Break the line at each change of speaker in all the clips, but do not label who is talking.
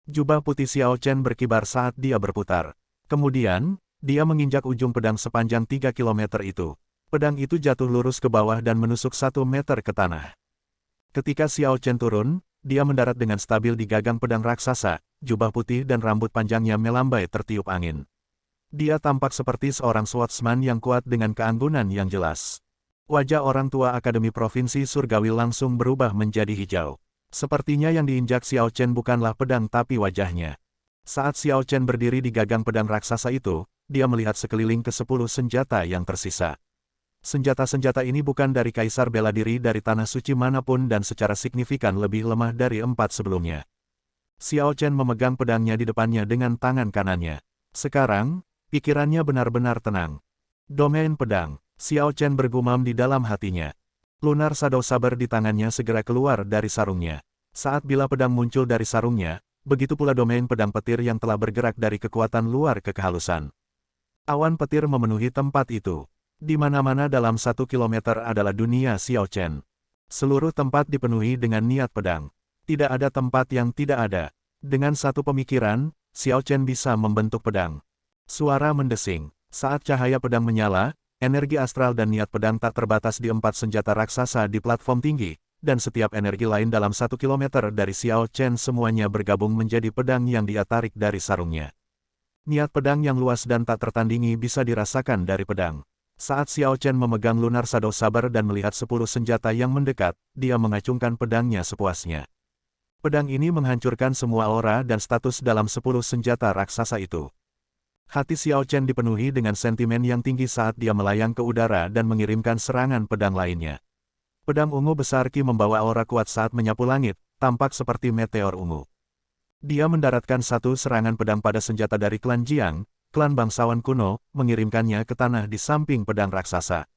Jubah putih Xiao Chen berkibar saat dia berputar. Kemudian, dia menginjak ujung pedang sepanjang 3 kilometer itu. Pedang itu jatuh lurus ke bawah dan menusuk 1 meter ke tanah. Ketika Xiao Chen turun, dia mendarat dengan stabil di gagang pedang raksasa, jubah putih dan rambut panjangnya melambai tertiup angin. Dia tampak seperti seorang swordsman yang kuat dengan keanggunan yang jelas. Wajah orang tua Akademi Provinsi Surgawi langsung berubah menjadi hijau. Sepertinya yang diinjak Xiao Chen bukanlah pedang tapi wajahnya. Saat Xiao Chen berdiri di gagang pedang raksasa itu, dia melihat sekeliling ke-10 senjata yang tersisa. Senjata-senjata ini bukan dari kaisar bela diri dari tanah suci manapun dan secara signifikan lebih lemah dari 4 sebelumnya. Xiao Chen memegang pedangnya di depannya dengan tangan kanannya. Sekarang, pikirannya benar-benar tenang. Domain pedang, Xiao Chen bergumam di dalam hatinya. Lunar Shadow Saber di tangannya segera keluar dari sarungnya. Saat bila pedang muncul dari sarungnya, begitu pula domain pedang petir yang telah bergerak dari kekuatan luar ke kehalusan. Awan petir memenuhi tempat itu. Di mana-mana dalam 1 kilometer adalah dunia Xiao Chen. Seluruh tempat dipenuhi dengan niat pedang. Tidak ada tempat yang tidak ada. Dengan satu pemikiran, Xiao Chen bisa membentuk pedang. Suara mendesing. Saat cahaya pedang menyala, energi astral dan niat pedang tak terbatas di 4 senjata raksasa di platform tinggi, dan setiap energi lain dalam 1 kilometer dari Xiao Chen semuanya bergabung menjadi pedang yang dia tarik dari sarungnya. Niat pedang yang luas dan tak tertandingi bisa dirasakan dari pedang. Saat Xiao Chen memegang Lunar Shadow Saber dan melihat 10 senjata yang mendekat, dia mengacungkan pedangnya sepuasnya. Pedang ini menghancurkan semua aura dan status dalam 10 senjata raksasa itu. Hati Xiao Chen dipenuhi dengan sentimen yang tinggi saat dia melayang ke udara dan mengirimkan serangan pedang lainnya. Pedang ungu besar Qi membawa aura kuat saat menyapu langit, tampak seperti meteor ungu. Dia mendaratkan satu serangan pedang pada senjata dari klan Jiang, klan bangsawan kuno, mengirimkannya ke tanah di samping pedang raksasa.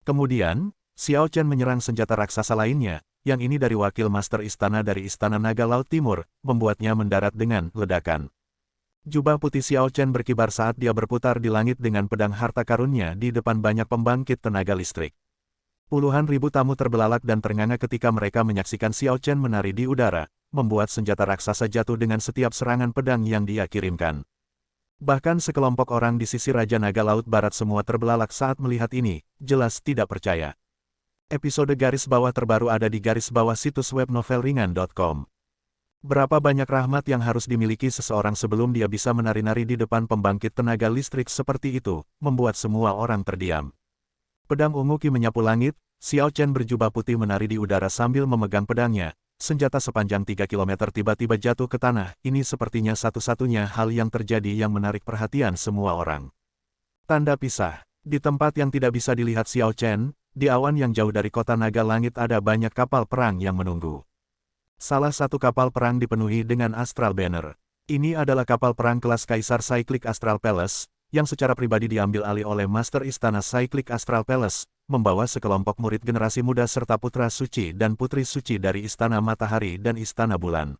Kemudian, Xiao Chen menyerang senjata raksasa lainnya, yang ini dari wakil Master Istana dari Istana Naga Laut Timur, membuatnya mendarat dengan ledakan. Jubah putih Xiao Chen berkibar saat dia berputar di langit dengan pedang harta karunnya di depan banyak pembangkit tenaga listrik. Puluhan ribu tamu terbelalak dan ternganga ketika mereka menyaksikan Xiao Chen menari di udara, membuat senjata raksasa jatuh dengan setiap serangan pedang yang dia kirimkan. Bahkan sekelompok orang di sisi Raja Naga Laut Barat semua terbelalak saat melihat ini, jelas tidak percaya. Episode garis bawah terbaru ada di garis bawah situs web novelringan.com. Berapa banyak rahmat yang harus dimiliki seseorang sebelum dia bisa menari-nari di depan pembangkit tenaga listrik seperti itu, membuat semua orang terdiam. Pedang ungu Qi menyapu langit, Xiao Chen berjubah putih menari di udara sambil memegang pedangnya, senjata sepanjang 3 km tiba-tiba jatuh ke tanah, ini sepertinya satu-satunya hal yang terjadi yang menarik perhatian semua orang. Tanda pisah, di tempat yang tidak bisa dilihat Xiao Chen, di awan yang jauh dari kota naga langit ada banyak kapal perang yang menunggu. Salah satu kapal perang dipenuhi dengan Astral Banner. Ini adalah kapal perang kelas Kaisar Cyclic Astral Palace, yang secara pribadi diambil alih oleh Master Istana Cyclic Astral Palace, membawa sekelompok murid generasi muda serta putra suci dan putri suci dari Istana Matahari dan Istana Bulan.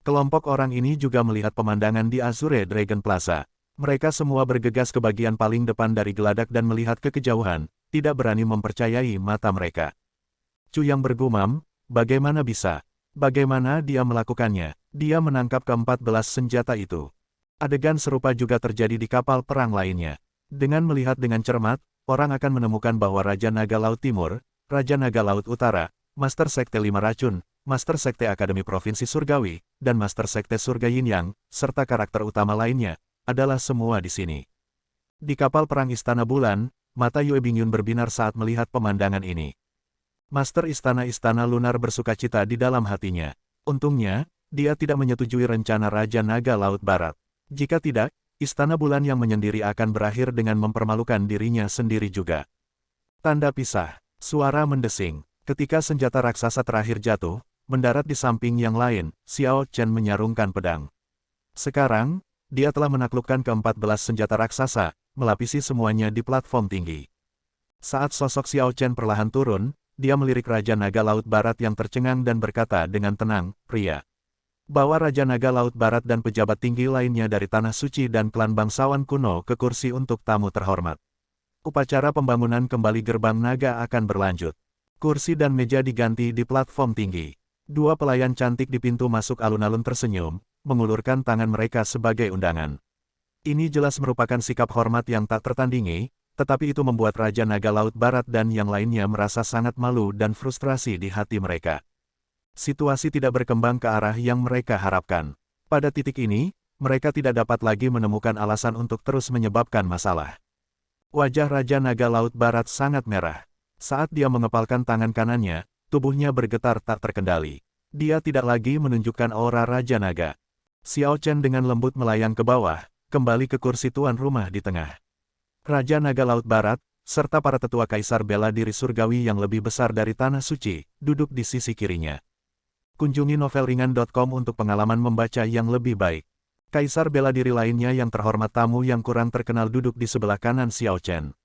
Kelompok orang ini juga melihat pemandangan di Azure Dragon Plaza. Mereka semua bergegas ke bagian paling depan dari geladak dan melihat ke kejauhan, tidak berani mempercayai mata mereka. Chu yang bergumam, bagaimana bisa? Bagaimana dia melakukannya? Dia menangkap ke-14 senjata itu. Adegan serupa juga terjadi di kapal perang lainnya. Dengan melihat dengan cermat, orang akan menemukan bahwa Raja Naga Laut Timur, Raja Naga Laut Utara, Master Sekte 5 Racun, Master Sekte Akademi Provinsi Surgawi, dan Master Sekte Surga Yin Yang, serta karakter utama lainnya, adalah semua di sini. Di kapal perang Istana Bulan, mata Yue Bingyun berbinar saat melihat pemandangan ini. Master Istana Lunar bersukacita di dalam hatinya. Untungnya, dia tidak menyetujui rencana Raja Naga Laut Barat. Jika tidak, Istana Bulan yang menyendiri akan berakhir dengan mempermalukan dirinya sendiri juga. Tanda pisah, suara mendesing. Ketika senjata raksasa terakhir jatuh, mendarat di samping yang lain, Xiao Chen menyarungkan pedang. Sekarang, dia telah menaklukkan ke-14 senjata raksasa, melapisi semuanya di platform tinggi. Saat sosok Xiao Chen perlahan turun, dia melirik Raja Naga Laut Barat yang tercengang dan berkata dengan tenang, "Pria, bawa Raja Naga Laut Barat dan pejabat tinggi lainnya dari Tanah Suci dan klan bangsawan kuno ke kursi untuk tamu terhormat. Upacara pembangunan kembali gerbang naga akan berlanjut." Kursi dan meja diganti di platform tinggi. Dua pelayan cantik di pintu masuk alun-alun tersenyum, mengulurkan tangan mereka sebagai undangan. Ini jelas merupakan sikap hormat yang tak tertandingi, tetapi itu membuat Raja Naga Laut Barat dan yang lainnya merasa sangat malu dan frustrasi di hati mereka. Situasi tidak berkembang ke arah yang mereka harapkan. Pada titik ini, mereka tidak dapat lagi menemukan alasan untuk terus menyebabkan masalah. Wajah Raja Naga Laut Barat sangat merah. Saat dia mengepalkan tangan kanannya, tubuhnya bergetar tak terkendali. Dia tidak lagi menunjukkan aura Raja Naga. Xiao Chen dengan lembut melayang ke bawah, kembali ke kursi tuan rumah di tengah. Raja Naga Laut Barat, serta para tetua Kaisar Bela Diri Surgawi yang lebih besar dari Tanah Suci, duduk di sisi kirinya. Kunjungi novelringan.com untuk pengalaman membaca yang lebih baik. Kaisar Bela Diri lainnya yang terhormat tamu yang kurang terkenal duduk di sebelah kanan Xiao Chen.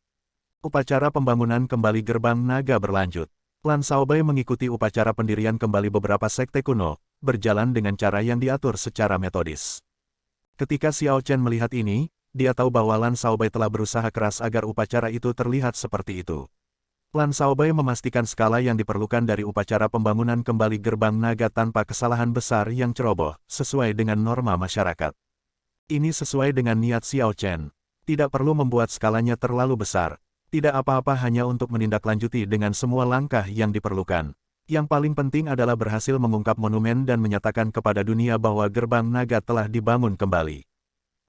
Upacara pembangunan kembali Gerbang Naga berlanjut. Lan Shaobai mengikuti upacara pendirian kembali beberapa sekte kuno, berjalan dengan cara yang diatur secara metodis. Ketika Xiao Chen melihat ini, dia tahu bahwa Lan Shaobai telah berusaha keras agar upacara itu terlihat seperti itu. Lan Shaobai memastikan skala yang diperlukan dari upacara pembangunan kembali Gerbang Naga tanpa kesalahan besar yang ceroboh, sesuai dengan norma masyarakat. Ini sesuai dengan niat Xiao Chen. Tidak perlu membuat skalanya terlalu besar. Tidak apa-apa hanya untuk menindaklanjuti dengan semua langkah yang diperlukan. Yang paling penting adalah berhasil mengungkap monumen dan menyatakan kepada dunia bahwa Gerbang Naga telah dibangun kembali.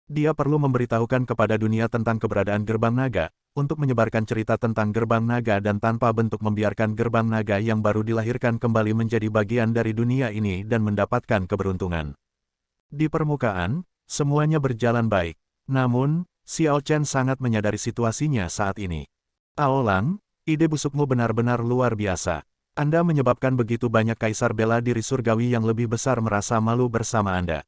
Dia perlu memberitahukan kepada dunia tentang keberadaan Gerbang Naga, untuk menyebarkan cerita tentang Gerbang Naga dan tanpa bentuk membiarkan Gerbang Naga yang baru dilahirkan kembali menjadi bagian dari dunia ini dan mendapatkan keberuntungan. Di permukaan, semuanya berjalan baik. Namun, Xiao Chen sangat menyadari situasinya saat ini. Aolang, ide busukmu benar-benar luar biasa. Anda menyebabkan begitu banyak Kaisar Bela Diri Surgawi yang lebih besar merasa malu bersama Anda.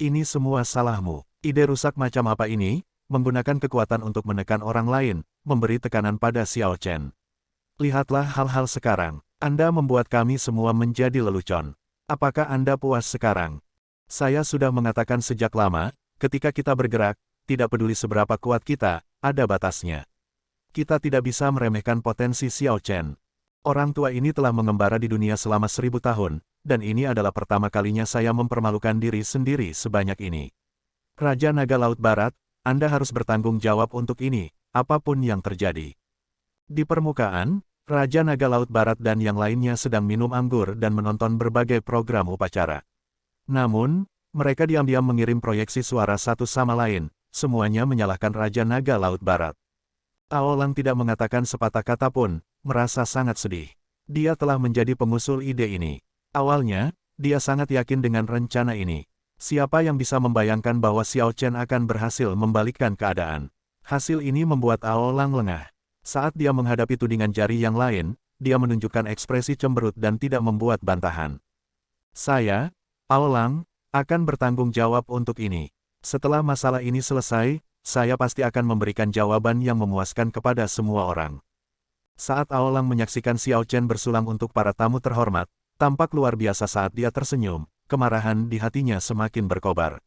Ini semua salahmu. Ide rusak macam apa ini? Menggunakan kekuatan untuk menekan orang lain, memberi tekanan pada Xiao Chen. Lihatlah hal-hal sekarang. Anda membuat kami semua menjadi lelucon. Apakah Anda puas sekarang? Saya sudah mengatakan sejak lama, ketika kita bergerak, tidak peduli seberapa kuat kita, ada batasnya. Kita tidak bisa meremehkan potensi Xiao Chen. Orang tua ini telah mengembara di dunia selama 1000 tahun, dan ini adalah pertama kalinya saya mempermalukan diri sendiri sebanyak ini. Raja Naga Laut Barat, Anda harus bertanggung jawab untuk ini, apapun yang terjadi. Di permukaan, Raja Naga Laut Barat dan yang lainnya sedang minum anggur dan menonton berbagai program upacara. Namun, mereka diam-diam mengirim proyeksi suara satu sama lain, semuanya menyalahkan Raja Naga Laut Barat. Aolang tidak mengatakan sepatah kata pun, merasa sangat sedih. Dia telah menjadi pengusul ide ini. Awalnya, dia sangat yakin dengan rencana ini. Siapa yang bisa membayangkan bahwa Xiao Chen akan berhasil membalikkan keadaan? Hasil ini membuat Aolang lengah. Saat dia menghadapi tudingan jari yang lain, dia menunjukkan ekspresi cemberut dan tidak membuat bantahan. Saya, Aolang, akan bertanggung jawab untuk ini. Setelah masalah ini selesai, saya pasti akan memberikan jawaban yang memuaskan kepada semua orang. Saat Aolang menyaksikan Xiao Chen bersulang untuk para tamu terhormat, tampak luar biasa saat dia tersenyum, kemarahan di hatinya semakin berkobar.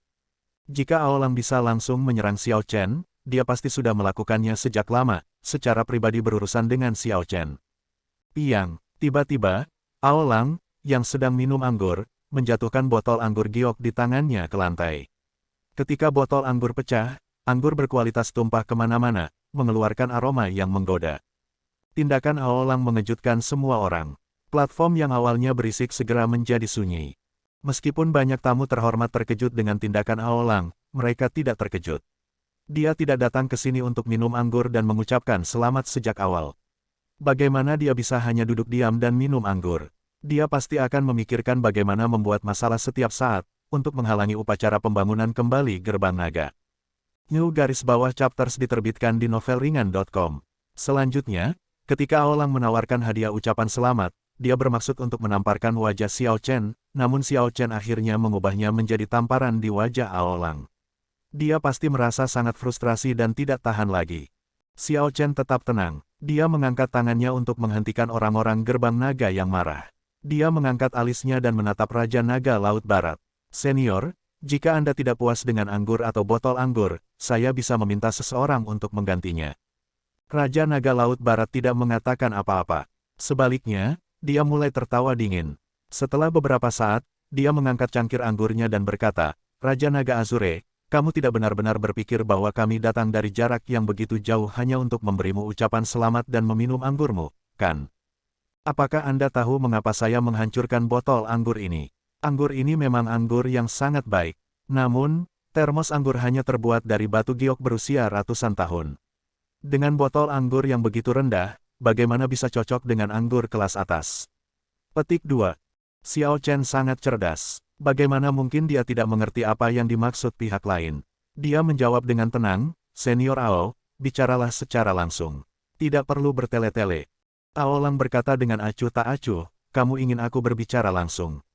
Jika Aolang bisa langsung menyerang Xiao Chen, dia pasti sudah melakukannya sejak lama, secara pribadi berurusan dengan Xiao Chen. Piang, tiba-tiba, Aolang, yang sedang minum anggur, menjatuhkan botol anggur giok di tangannya ke lantai. Ketika botol anggur pecah, anggur berkualitas tumpah kemana-mana, mengeluarkan aroma yang menggoda. Tindakan Aolang mengejutkan semua orang. Platform yang awalnya berisik segera menjadi sunyi. Meskipun banyak tamu terhormat terkejut dengan tindakan Aolang, mereka tidak terkejut. Dia tidak datang ke sini untuk minum anggur dan mengucapkan selamat sejak awal. Bagaimana dia bisa hanya duduk diam dan minum anggur? Dia pasti akan memikirkan bagaimana membuat masalah setiap saat, untuk menghalangi upacara pembangunan kembali Gerbang Naga. New garis bawah chapters diterbitkan di novelringan.com. Selanjutnya, ketika Aolang menawarkan hadiah ucapan selamat, dia bermaksud untuk menamparkan wajah Xiao Chen, namun Xiao Chen akhirnya mengubahnya menjadi tamparan di wajah Aolang. Dia pasti merasa sangat frustrasi dan tidak tahan lagi. Xiao Chen tetap tenang. Dia mengangkat tangannya untuk menghentikan orang-orang Gerbang Naga yang marah. Dia mengangkat alisnya dan menatap Raja Naga Laut Barat. Senior, jika Anda tidak puas dengan anggur atau botol anggur, saya bisa meminta seseorang untuk menggantinya. Raja Naga Laut Barat tidak mengatakan apa-apa. Sebaliknya, dia mulai tertawa dingin. Setelah beberapa saat, dia mengangkat cangkir anggurnya dan berkata, Raja Naga Azure, kamu tidak benar-benar berpikir bahwa kami datang dari jarak yang begitu jauh hanya untuk memberimu ucapan selamat dan meminum anggurmu, kan? Apakah Anda tahu mengapa saya menghancurkan botol anggur ini? Anggur ini memang anggur yang sangat baik. Namun, termos anggur hanya terbuat dari batu giok berusia ratusan tahun. Dengan botol anggur yang begitu rendah, bagaimana bisa cocok dengan anggur kelas atas? Petik 2. Xiao Chen sangat cerdas. Bagaimana mungkin dia tidak mengerti apa yang dimaksud pihak lain? Dia menjawab dengan tenang, Senior Ao, bicaralah secara langsung. Tidak perlu bertele-tele. Ao Lang berkata dengan acuh tak acuh, kamu ingin aku berbicara langsung.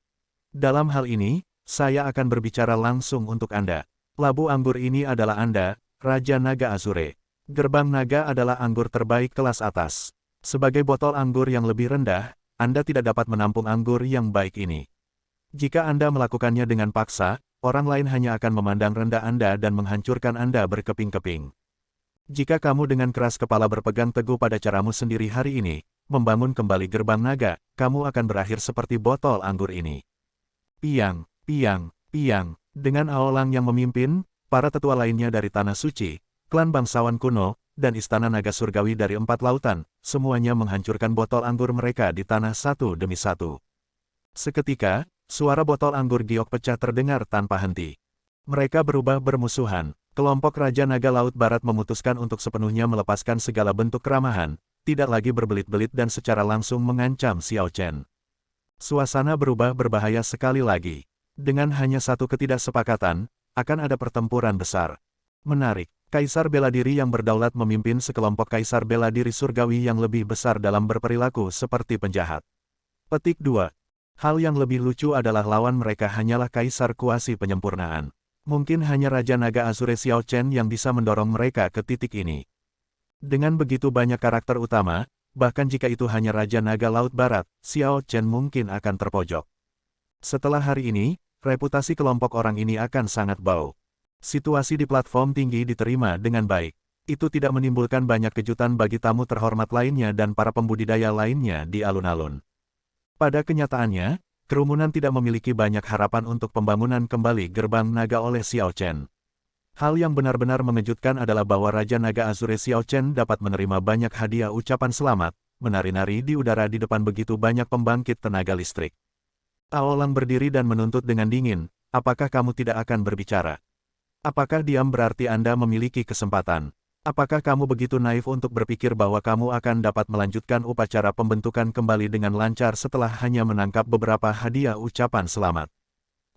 Dalam hal ini, saya akan berbicara langsung untuk Anda. Labu anggur ini adalah Anda, Raja Naga Azure. Gerbang naga adalah anggur terbaik kelas atas. Sebagai botol anggur yang lebih rendah, Anda tidak dapat menampung anggur yang baik ini. Jika Anda melakukannya dengan paksa, orang lain hanya akan memandang rendah Anda dan menghancurkan Anda berkeping-keping. Jika kamu dengan keras kepala berpegang teguh pada caramu sendiri hari ini, membangun kembali gerbang naga, kamu akan berakhir seperti botol anggur ini. Piang, piang, piang. Dengan Ao Lang yang memimpin, para tetua lainnya dari Tanah Suci, klan bangsawan kuno, dan istana naga surgawi dari 4 lautan, semuanya menghancurkan botol anggur mereka di tanah satu demi satu. Seketika, suara botol anggur giok pecah terdengar tanpa henti. Mereka berubah bermusuhan. Kelompok Raja Naga Laut Barat memutuskan untuk sepenuhnya melepaskan segala bentuk keramahan, tidak lagi berbelit-belit dan secara langsung mengancam Xiao Chen. Suasana berubah berbahaya sekali lagi. Dengan hanya satu ketidaksepakatan, akan ada pertempuran besar. Menarik. Kaisar bela diri yang berdaulat memimpin sekelompok kaisar bela diri surgawi yang lebih besar dalam berperilaku seperti penjahat. Petik 2. Hal yang lebih lucu adalah lawan mereka hanyalah kaisar kuasi penyempurnaan. Mungkin hanya Raja Naga Azure Xiao Chen yang bisa mendorong mereka ke titik ini. Dengan begitu banyak karakter utama, bahkan jika itu hanya Raja Naga Laut Barat, Xiao Chen mungkin akan terpojok. Setelah hari ini, reputasi kelompok orang ini akan sangat bau. Situasi di platform tinggi diterima dengan baik. Itu tidak menimbulkan banyak kejutan bagi tamu terhormat lainnya dan para pembudidaya lainnya di alun-alun. Pada kenyataannya, kerumunan tidak memiliki banyak harapan untuk pembangunan kembali gerbang naga oleh Xiao Chen. Hal yang benar-benar mengejutkan adalah bahwa Raja Naga Azure Xiao Chen dapat menerima banyak hadiah ucapan selamat, menari-nari di udara di depan begitu banyak pembangkit tenaga listrik. Ao Lang berdiri dan menuntut dengan dingin, apakah kamu tidak akan berbicara? Apakah diam berarti Anda memiliki kesempatan? Apakah kamu begitu naif untuk berpikir bahwa kamu akan dapat melanjutkan upacara pembentukan kembali dengan lancar setelah hanya menangkap beberapa hadiah ucapan selamat?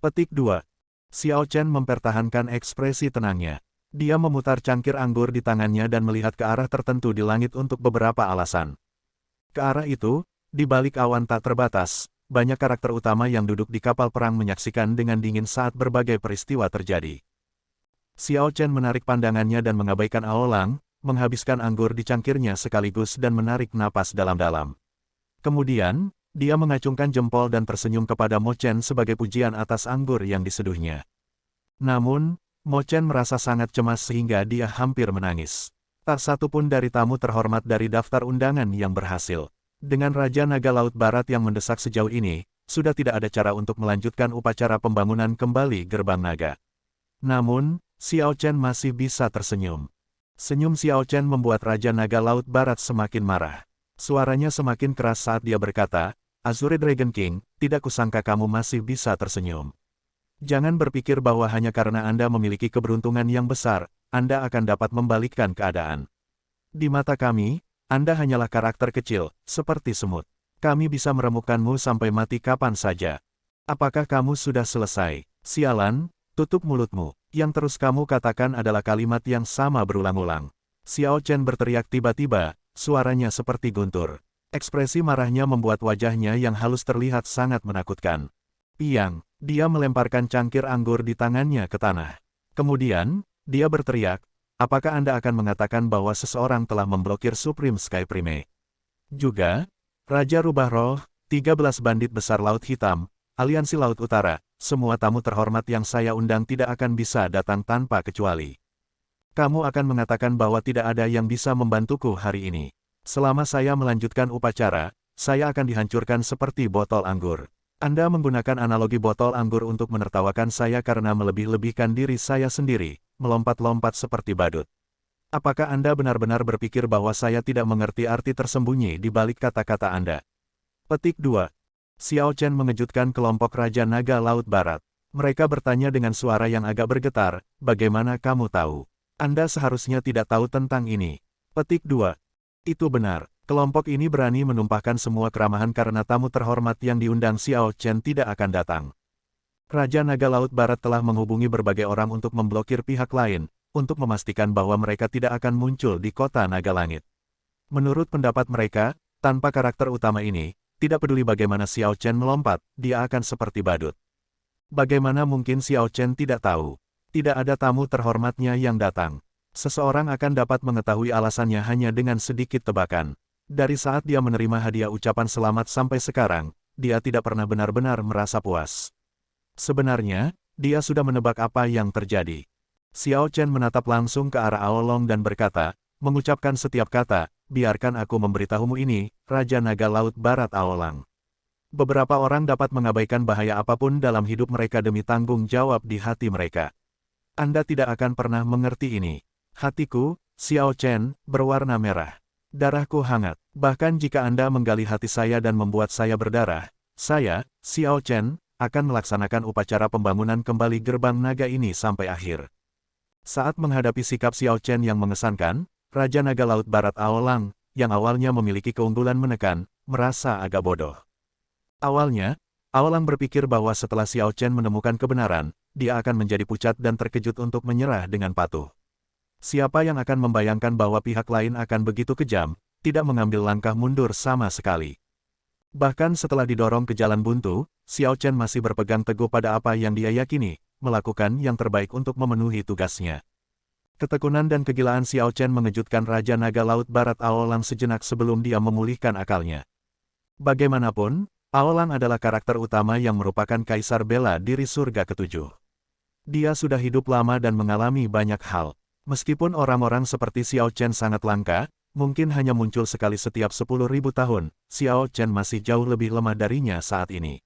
Petik 2. Xiao Chen mempertahankan ekspresi tenangnya. Dia memutar cangkir anggur di tangannya dan melihat ke arah tertentu di langit untuk beberapa alasan. Ke arah itu, di balik awan tak terbatas, banyak karakter utama yang duduk di kapal perang menyaksikan dengan dingin saat berbagai peristiwa terjadi. Xiao Chen menarik pandangannya dan mengabaikan Ao Lang, menghabiskan anggur di cangkirnya sekaligus dan menarik napas dalam-dalam. Kemudian, dia mengacungkan jempol dan tersenyum kepada Mo Chen sebagai pujian atas anggur yang diseduhnya. Namun, Mo Chen merasa sangat cemas sehingga dia hampir menangis. Tak satu pun dari tamu terhormat dari daftar undangan yang berhasil. Dengan Raja Naga Laut Barat yang mendesak sejauh ini, sudah tidak ada cara untuk melanjutkan upacara pembangunan kembali gerbang naga. Namun, Xiao Chen masih bisa tersenyum. Senyum Xiao Chen membuat Raja Naga Laut Barat semakin marah. Suaranya semakin keras saat dia berkata, Azure Dragon King, tidak kusangka kamu masih bisa tersenyum. Jangan berpikir bahwa hanya karena Anda memiliki keberuntungan yang besar, Anda akan dapat membalikkan keadaan. Di mata kami, Anda hanyalah karakter kecil, seperti semut. Kami bisa meremukkanmu sampai mati kapan saja. Apakah kamu sudah selesai? Sialan, tutup mulutmu. Yang terus kamu katakan adalah kalimat yang sama berulang-ulang. Xiao Chen berteriak tiba-tiba, suaranya seperti guntur. Ekspresi marahnya membuat wajahnya yang halus terlihat sangat menakutkan. Piang, dia melemparkan cangkir anggur di tangannya ke tanah. Kemudian, dia berteriak, apakah Anda akan mengatakan bahwa seseorang telah memblokir Supreme Sky Prime? Juga, Raja Rubah Roh, 13 bandit besar Laut Hitam, Aliansi Laut Utara, semua tamu terhormat yang saya undang tidak akan bisa datang tanpa kecuali. Kamu akan mengatakan bahwa tidak ada yang bisa membantuku hari ini. Selama saya melanjutkan upacara, saya akan dihancurkan seperti botol anggur. Anda menggunakan analogi botol anggur untuk menertawakan saya karena melebih-lebihkan diri saya sendiri, melompat-lompat seperti badut. Apakah Anda benar-benar berpikir bahwa saya tidak mengerti arti tersembunyi di balik kata-kata Anda? Petik 2. Xiao Chen mengejutkan kelompok Raja Naga Laut Barat. Mereka bertanya dengan suara yang agak bergetar, bagaimana kamu tahu? Anda seharusnya tidak tahu tentang ini. Petik 2. Itu benar. Kelompok ini berani menumpahkan semua keramahan karena tamu terhormat yang diundang Xiao Chen tidak akan datang. Raja Naga Laut Barat telah menghubungi berbagai orang untuk memblokir pihak lain, untuk memastikan bahwa mereka tidak akan muncul di kota Naga Langit. Menurut pendapat mereka, tanpa karakter utama ini, tidak peduli bagaimana Xiao Chen melompat, dia akan seperti badut. Bagaimana mungkin Xiao Chen tidak tahu? Tidak ada tamu terhormatnya yang datang. Seseorang akan dapat mengetahui alasannya hanya dengan sedikit tebakan. Dari saat dia menerima hadiah ucapan selamat sampai sekarang, dia tidak pernah benar-benar merasa puas. Sebenarnya, dia sudah menebak apa yang terjadi. Xiao Chen menatap langsung ke arah Aolong dan berkata, mengucapkan setiap kata, biarkan aku memberitahumu ini, Raja Naga Laut Barat Aolang. Beberapa orang dapat mengabaikan bahaya apapun dalam hidup mereka demi tanggung jawab di hati mereka. Anda tidak akan pernah mengerti ini. Hatiku, Xiao Chen, berwarna merah. Darahku hangat. Bahkan jika Anda menggali hati saya dan membuat saya berdarah, saya, Xiao Chen, akan melaksanakan upacara pembangunan kembali gerbang naga ini sampai akhir. Saat menghadapi sikap Xiao Chen yang mengesankan, Raja Naga Laut Barat Aolang, yang awalnya memiliki keunggulan menekan, merasa agak bodoh. Awalnya, Aolang berpikir bahwa setelah Xiao Chen menemukan kebenaran, dia akan menjadi pucat dan terkejut untuk menyerah dengan patuh. Siapa yang akan membayangkan bahwa pihak lain akan begitu kejam, tidak mengambil langkah mundur sama sekali. Bahkan setelah didorong ke jalan buntu, Xiao Chen masih berpegang teguh pada apa yang dia yakini, melakukan yang terbaik untuk memenuhi tugasnya. Ketekunan dan kegilaan Xiao Chen mengejutkan Raja Naga Laut Barat Aolang sejenak sebelum dia memulihkan akalnya. Bagaimanapun, Aolang adalah karakter utama yang merupakan kaisar bela diri surga ketujuh. Dia sudah hidup lama dan mengalami banyak hal. Meskipun orang-orang seperti Xiao Chen sangat langka, mungkin hanya muncul sekali setiap 10.000 tahun, Xiao Chen masih jauh lebih lemah darinya saat ini.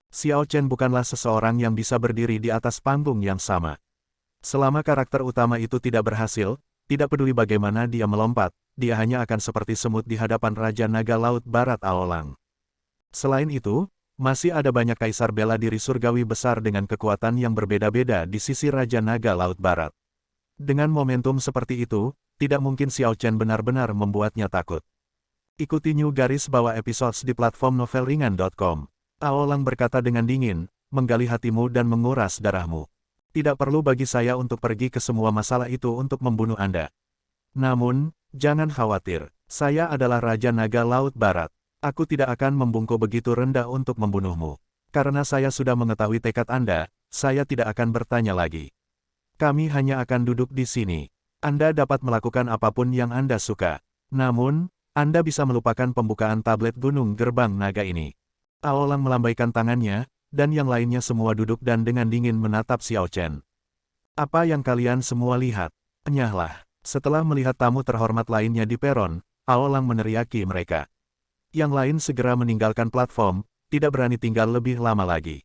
Xiao Chen bukanlah seseorang yang bisa berdiri di atas panggung yang sama. Selama karakter utama itu tidak berhasil, tidak peduli bagaimana dia melompat, dia hanya akan seperti semut di hadapan Raja Naga Laut Barat Aolang. Selain itu, masih ada banyak kaisar bela diri surgawi besar dengan kekuatan yang berbeda-beda di sisi Raja Naga Laut Barat. Dengan momentum seperti itu, tidak mungkin Xiao Chen benar-benar membuatnya takut. Ikuti New Garis Bawah episodes di platform novelringan.com. Aolang berkata dengan dingin, menggali hatimu dan menguras darahmu. Tidak perlu bagi saya untuk pergi ke semua masalah itu untuk membunuh Anda. Namun, jangan khawatir, saya adalah Raja Naga Laut Barat. Aku tidak akan membungkuk begitu rendah untuk membunuhmu. Karena saya sudah mengetahui tekad Anda, saya tidak akan bertanya lagi. Kami hanya akan duduk di sini. Anda dapat melakukan apapun yang Anda suka. Namun, Anda bisa melupakan pembukaan tablet Gunung Gerbang Naga ini. Aolang melambaikan tangannya, dan yang lainnya semua duduk dan dengan dingin menatap Xiao Chen. Apa yang kalian semua lihat? Enyahlah. Setelah melihat tamu terhormat lainnya di peron, Aolang meneriaki mereka. Yang lain segera meninggalkan platform, tidak berani tinggal lebih lama lagi.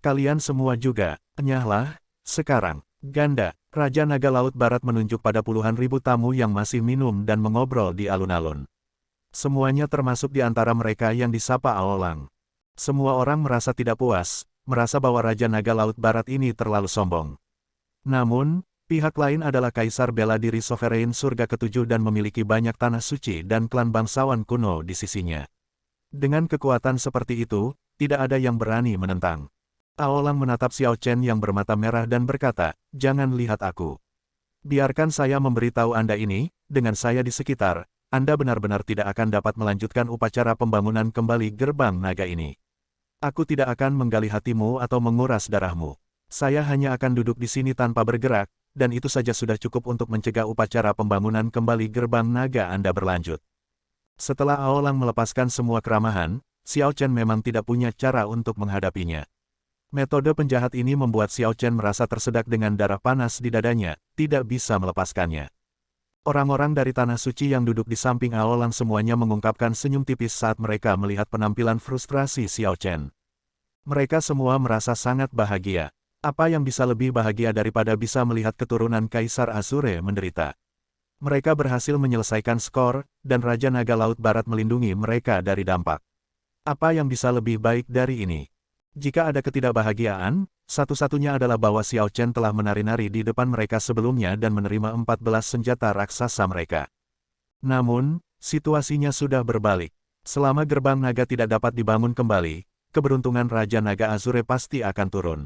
Kalian semua juga, enyahlah, sekarang. Ganda, Raja Naga Laut Barat menunjuk pada puluhan ribu tamu yang masih minum dan mengobrol di alun-alun. Semuanya termasuk di antara mereka yang disapa Aolang. Semua orang merasa tidak puas, merasa bahwa Raja Naga Laut Barat ini terlalu sombong. Namun, pihak lain adalah Kaisar bela diri Sovereign Surga Ketujuh dan memiliki banyak tanah suci dan klan bangsawan kuno di sisinya. Dengan kekuatan seperti itu, tidak ada yang berani menentang. Aolang menatap Xiao Chen yang bermata merah dan berkata, jangan lihat aku. Biarkan saya memberitahu Anda ini, dengan saya di sekitar, Anda benar-benar tidak akan dapat melanjutkan upacara pembangunan kembali gerbang naga ini. Aku tidak akan menggali hatimu atau menguras darahmu. Saya hanya akan duduk di sini tanpa bergerak, dan itu saja sudah cukup untuk mencegah upacara pembangunan kembali gerbang naga Anda berlanjut. Setelah Aolang melepaskan semua keramahan, Xiao Chen memang tidak punya cara untuk menghadapinya. Metode penjahat ini membuat Xiao Chen merasa tersedak dengan darah panas di dadanya, tidak bisa melepaskannya. Orang-orang dari Tanah Suci yang duduk di samping Aolang semuanya mengungkapkan senyum tipis saat mereka melihat penampilan frustrasi Xiao Chen. Mereka semua merasa sangat bahagia. Apa yang bisa lebih bahagia daripada bisa melihat keturunan Kaisar Azure menderita? Mereka berhasil menyelesaikan skor, dan Raja Naga Laut Barat melindungi mereka dari dampak. Apa yang bisa lebih baik dari ini? Jika ada ketidakbahagiaan, satu-satunya adalah bahwa Xiao Chen telah menari-nari di depan mereka sebelumnya dan menerima 14 senjata raksasa mereka. Namun, situasinya sudah berbalik. Selama gerbang naga tidak dapat dibangun kembali, keberuntungan Raja Naga Azure pasti akan turun.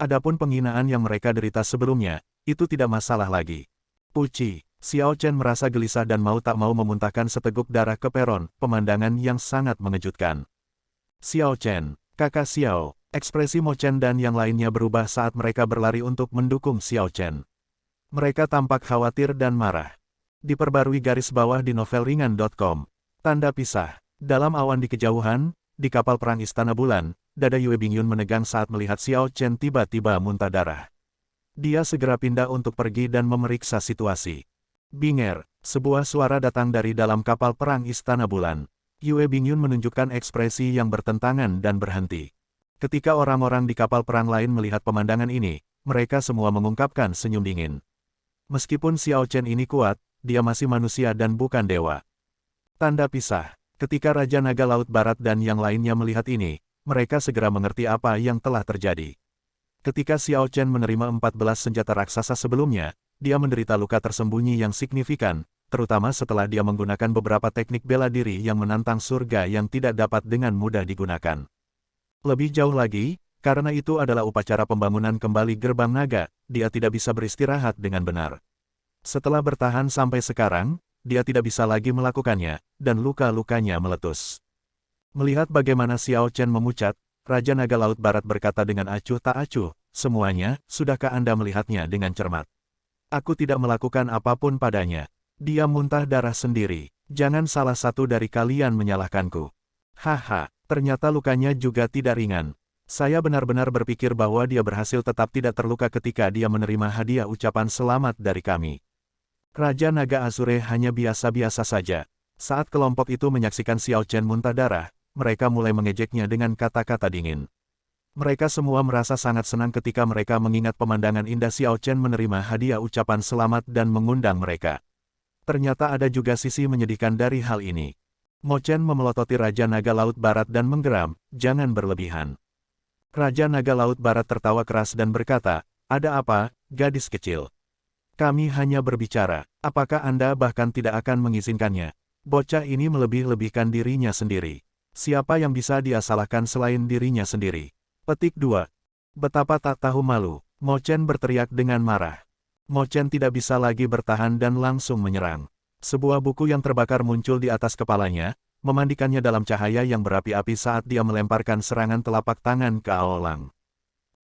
Adapun penghinaan yang mereka derita sebelumnya, itu tidak masalah lagi. Puci, Xiao Chen merasa gelisah dan mau tak mau memuntahkan seteguk darah ke peron, pemandangan yang sangat mengejutkan. Xiao Chen, kakak Xiao, ekspresi Mo Chen dan yang lainnya berubah saat mereka berlari untuk mendukung Xiao Chen. Mereka tampak khawatir dan marah. Diperbarui garis bawah di novelringan.com. Tanda pisah. Dalam awan di kejauhan, di kapal perang Istana Bulan, dada Yue Bingyun menegang saat melihat Xiao Chen tiba-tiba muntah darah. Dia segera pindah untuk pergi dan memeriksa situasi. Binger, sebuah suara datang dari dalam kapal perang Istana Bulan. Yue Bingyun menunjukkan ekspresi yang bertentangan dan berhenti. Ketika orang-orang di kapal perang lain melihat pemandangan ini, mereka semua mengungkapkan senyum dingin. Meskipun Xiao Chen ini kuat, dia masih manusia dan bukan dewa. Tanda pisah. Ketika Raja Naga Laut Barat dan yang lainnya melihat ini, mereka segera mengerti apa yang telah terjadi. Ketika Xiao Chen menerima 14 senjata raksasa sebelumnya, dia menderita luka tersembunyi yang signifikan, terutama setelah dia menggunakan beberapa teknik bela diri yang menantang surga yang tidak dapat dengan mudah digunakan. Lebih jauh lagi, karena itu adalah upacara pembangunan kembali gerbang naga, dia tidak bisa beristirahat dengan benar. Setelah bertahan sampai sekarang, dia tidak bisa lagi melakukannya, dan luka-lukanya meletus. Melihat bagaimana Xiao Chen memucat, Raja Naga Laut Barat berkata dengan acuh tak acuh, "Semuanya, sudahkah Anda melihatnya dengan cermat? Aku tidak melakukan apapun padanya. Dia muntah darah sendiri. Jangan salah satu dari kalian menyalahkanku." Haha, ternyata lukanya juga tidak ringan. Saya benar-benar berpikir bahwa dia berhasil tetap tidak terluka ketika dia menerima hadiah ucapan selamat dari kami. Raja Naga Azure hanya biasa-biasa saja. Saat kelompok itu menyaksikan Xiao Chen muntah darah, mereka mulai mengejeknya dengan kata-kata dingin. Mereka semua merasa sangat senang ketika mereka mengingat pemandangan indah Xiao Chen menerima hadiah ucapan selamat dan mengundang mereka. Ternyata ada juga sisi menyedihkan dari hal ini. Mo Chen memelototi Raja Naga Laut Barat dan menggeram, "Jangan berlebihan." Raja Naga Laut Barat tertawa keras dan berkata, "Ada apa, gadis kecil? Kami hanya berbicara, apakah Anda bahkan tidak akan mengizinkannya? Bocah ini melebih-lebihkan dirinya sendiri. Siapa yang bisa dia salahkan selain dirinya sendiri?" Petik 2. Betapa tak tahu malu, Mo Chen berteriak dengan marah. Mo Chen tidak bisa lagi bertahan dan langsung menyerang. Sebuah buku yang terbakar muncul di atas kepalanya, memandikannya dalam cahaya yang berapi-api saat dia melemparkan serangan telapak tangan ke Aolang.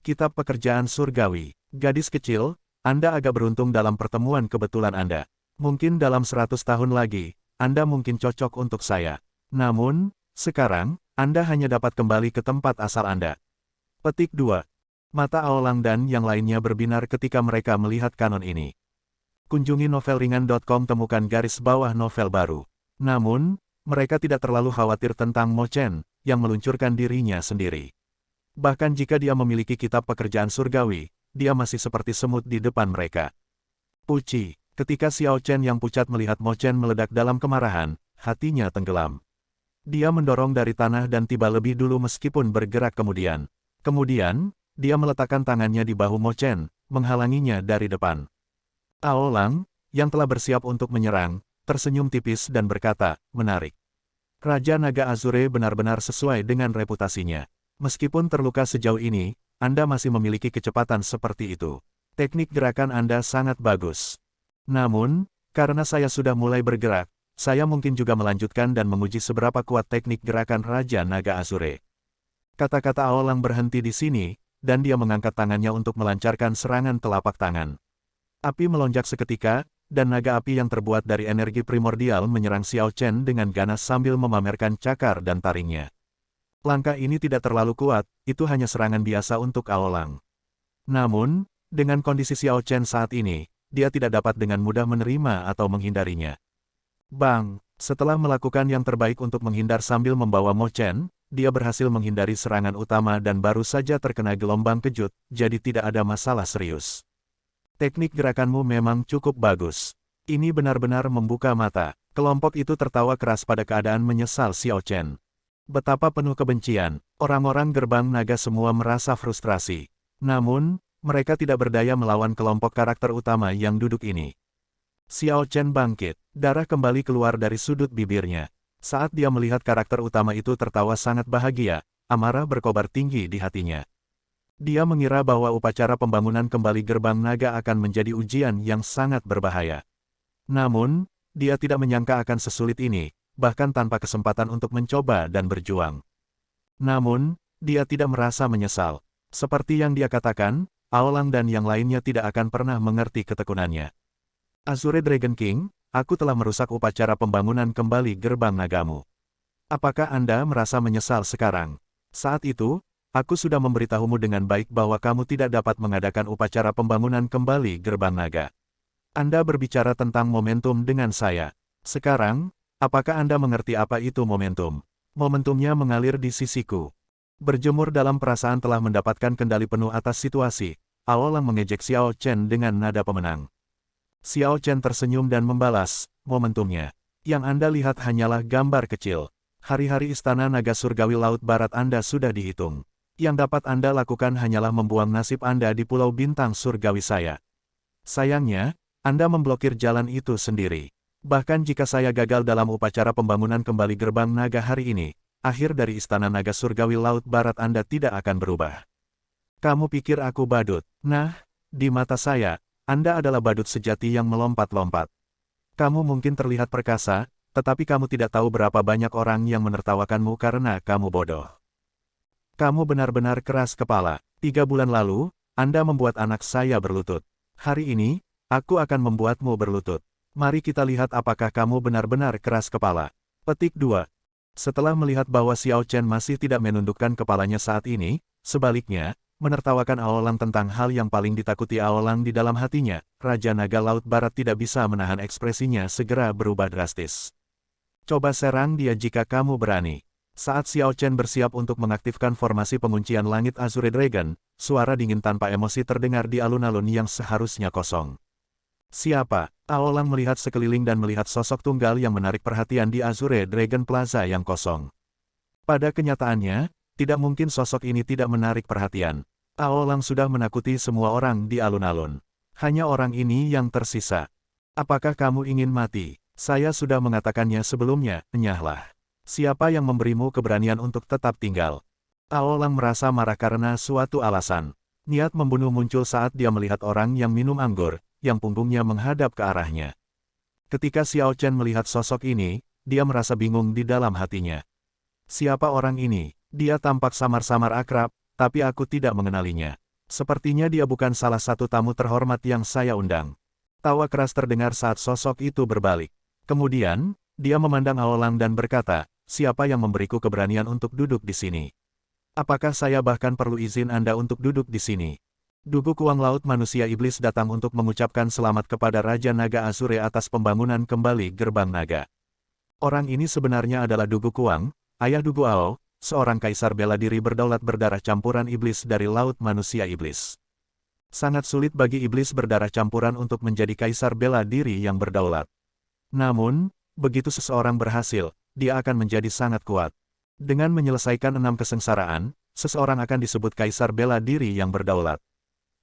Kitab Pekerjaan Surgawi. Gadis kecil, Anda agak beruntung dalam pertemuan kebetulan Anda. Mungkin dalam 100 tahun lagi, Anda mungkin cocok untuk saya. Namun, sekarang, Anda hanya dapat kembali ke tempat asal Anda. Petik 2. Mata Aolang dan yang lainnya berbinar ketika mereka melihat kanon ini. Kunjungi novelringan.com temukan garis bawah novel baru. Namun, mereka tidak terlalu khawatir tentang Mo Chen, yang meluncurkan dirinya sendiri. Bahkan jika dia memiliki kitab pekerjaan surgawi, dia masih seperti semut di depan mereka. Puci, ketika Xiao Chen yang pucat melihat Mo Chen meledak dalam kemarahan, hatinya tenggelam. Dia mendorong dari tanah dan tiba lebih dulu meskipun bergerak kemudian. Kemudian, dia meletakkan tangannya di bahu Mo Chen, menghalanginya dari depan. Aolang, yang telah bersiap untuk menyerang, tersenyum tipis dan berkata, "Menarik. Raja Naga Azure benar-benar sesuai dengan reputasinya. Meskipun terluka sejauh ini, Anda masih memiliki kecepatan seperti itu. Teknik gerakan Anda sangat bagus. Namun, karena saya sudah mulai bergerak, saya mungkin juga melanjutkan dan menguji seberapa kuat teknik gerakan Raja Naga Azure." Kata-kata Aolang berhenti di sini, dan dia mengangkat tangannya untuk melancarkan serangan telapak tangan. Api melonjak seketika, dan naga api yang terbuat dari energi primordial menyerang Xiao Chen dengan ganas sambil memamerkan cakar dan taringnya. Langkah ini tidak terlalu kuat, itu hanya serangan biasa untuk Aolang. Namun, dengan kondisi Xiao Chen saat ini, dia tidak dapat dengan mudah menerima atau menghindarinya. Bang! Setelah melakukan yang terbaik untuk menghindar sambil membawa Mo Chen, dia berhasil menghindari serangan utama dan baru saja terkena gelombang kejut, jadi tidak ada masalah serius. Teknik gerakanmu memang cukup bagus. Ini benar-benar membuka mata. Kelompok itu tertawa keras pada keadaan menyesal Xiao Chen. Betapa penuh kebencian, orang-orang gerbang naga semua merasa frustrasi. Namun, mereka tidak berdaya melawan kelompok karakter utama yang duduk ini. Xiao Chen bangkit, darah kembali keluar dari sudut bibirnya. Saat dia melihat karakter utama itu tertawa sangat bahagia, amarah berkobar tinggi di hatinya. Dia mengira bahwa upacara pembangunan kembali gerbang naga akan menjadi ujian yang sangat berbahaya. Namun, dia tidak menyangka akan sesulit ini, bahkan tanpa kesempatan untuk mencoba dan berjuang. Namun, dia tidak merasa menyesal. Seperti yang dia katakan, Aolang dan yang lainnya tidak akan pernah mengerti ketekunannya. Azure Dragon King, aku telah merusak upacara pembangunan kembali gerbang nagamu. Apakah Anda merasa menyesal sekarang? Saat itu, aku sudah memberitahumu dengan baik bahwa kamu tidak dapat mengadakan upacara pembangunan kembali gerbang naga. Anda berbicara tentang momentum dengan saya. Sekarang, apakah Anda mengerti apa itu momentum? Momentumnya mengalir di sisiku. Berjemur dalam perasaan telah mendapatkan kendali penuh atas situasi, Aolang mengejek Xiao Chen dengan nada pemenang. Xiao Chen tersenyum dan membalas, momentumnya. Yang Anda lihat hanyalah gambar kecil. Hari-hari Istana Naga Surgawi Laut Barat Anda sudah dihitung. Yang dapat Anda lakukan hanyalah membuang nasib Anda di Pulau Bintang Surgawi saya. Sayangnya, Anda memblokir jalan itu sendiri. Bahkan jika saya gagal dalam upacara pembangunan kembali gerbang naga hari ini, akhir dari Istana Naga Surgawi Laut Barat Anda tidak akan berubah. Kamu pikir aku badut? Nah, di mata saya, Anda adalah badut sejati yang melompat-lompat. Kamu mungkin terlihat perkasa, tetapi kamu tidak tahu berapa banyak orang yang menertawakanmu karena kamu bodoh. Kamu benar-benar keras kepala. 3 bulan lalu, Anda membuat anak saya berlutut. Hari ini, aku akan membuatmu berlutut. Mari kita lihat apakah kamu benar-benar keras kepala. Petik 2. Setelah melihat bahwa Xiao Chen masih tidak menundukkan kepalanya saat ini, sebaliknya, menertawakan Aolang tentang hal yang paling ditakuti Aolang di dalam hatinya, Raja Naga Laut Barat tidak bisa menahan ekspresinya segera berubah drastis. Coba serang dia jika kamu berani. Saat Xiao Chen bersiap untuk mengaktifkan formasi penguncian langit Azure Dragon, suara dingin tanpa emosi terdengar di alun-alun yang seharusnya kosong. Siapa? Aolang melihat sekeliling dan melihat sosok tunggal yang menarik perhatian di Azure Dragon Plaza yang kosong. Pada kenyataannya, tidak mungkin sosok ini tidak menarik perhatian. Aolang sudah menakuti semua orang di alun-alun. Hanya orang ini yang tersisa. Apakah kamu ingin mati? Saya sudah mengatakannya sebelumnya, enyahlah. Siapa yang memberimu keberanian untuk tetap tinggal? Aolang merasa marah karena suatu alasan. Niat membunuh muncul saat dia melihat orang yang minum anggur, yang punggungnya menghadap ke arahnya. Ketika Xiao Chen melihat sosok ini, dia merasa bingung di dalam hatinya. Siapa orang ini? Dia tampak samar-samar akrab, tapi aku tidak mengenalinya. Sepertinya dia bukan salah satu tamu terhormat yang saya undang. Tawa keras terdengar saat sosok itu berbalik. Kemudian, dia memandang Aolang dan berkata, siapa yang memberiku keberanian untuk duduk di sini? Apakah saya bahkan perlu izin Anda untuk duduk di sini? Dugu Kuang Laut Manusia Iblis datang untuk mengucapkan selamat kepada Raja Naga Azure atas pembangunan kembali gerbang naga. Orang ini sebenarnya adalah Dugu Kuang, ayah Dugu Ao, seorang kaisar bela diri berdaulat berdarah campuran iblis dari Laut Manusia Iblis. Sangat sulit bagi iblis berdarah campuran untuk menjadi kaisar bela diri yang berdaulat. Namun, begitu seseorang berhasil, dia akan menjadi sangat kuat. Dengan menyelesaikan 6 kesengsaraan, seseorang akan disebut kaisar bela diri yang berdaulat.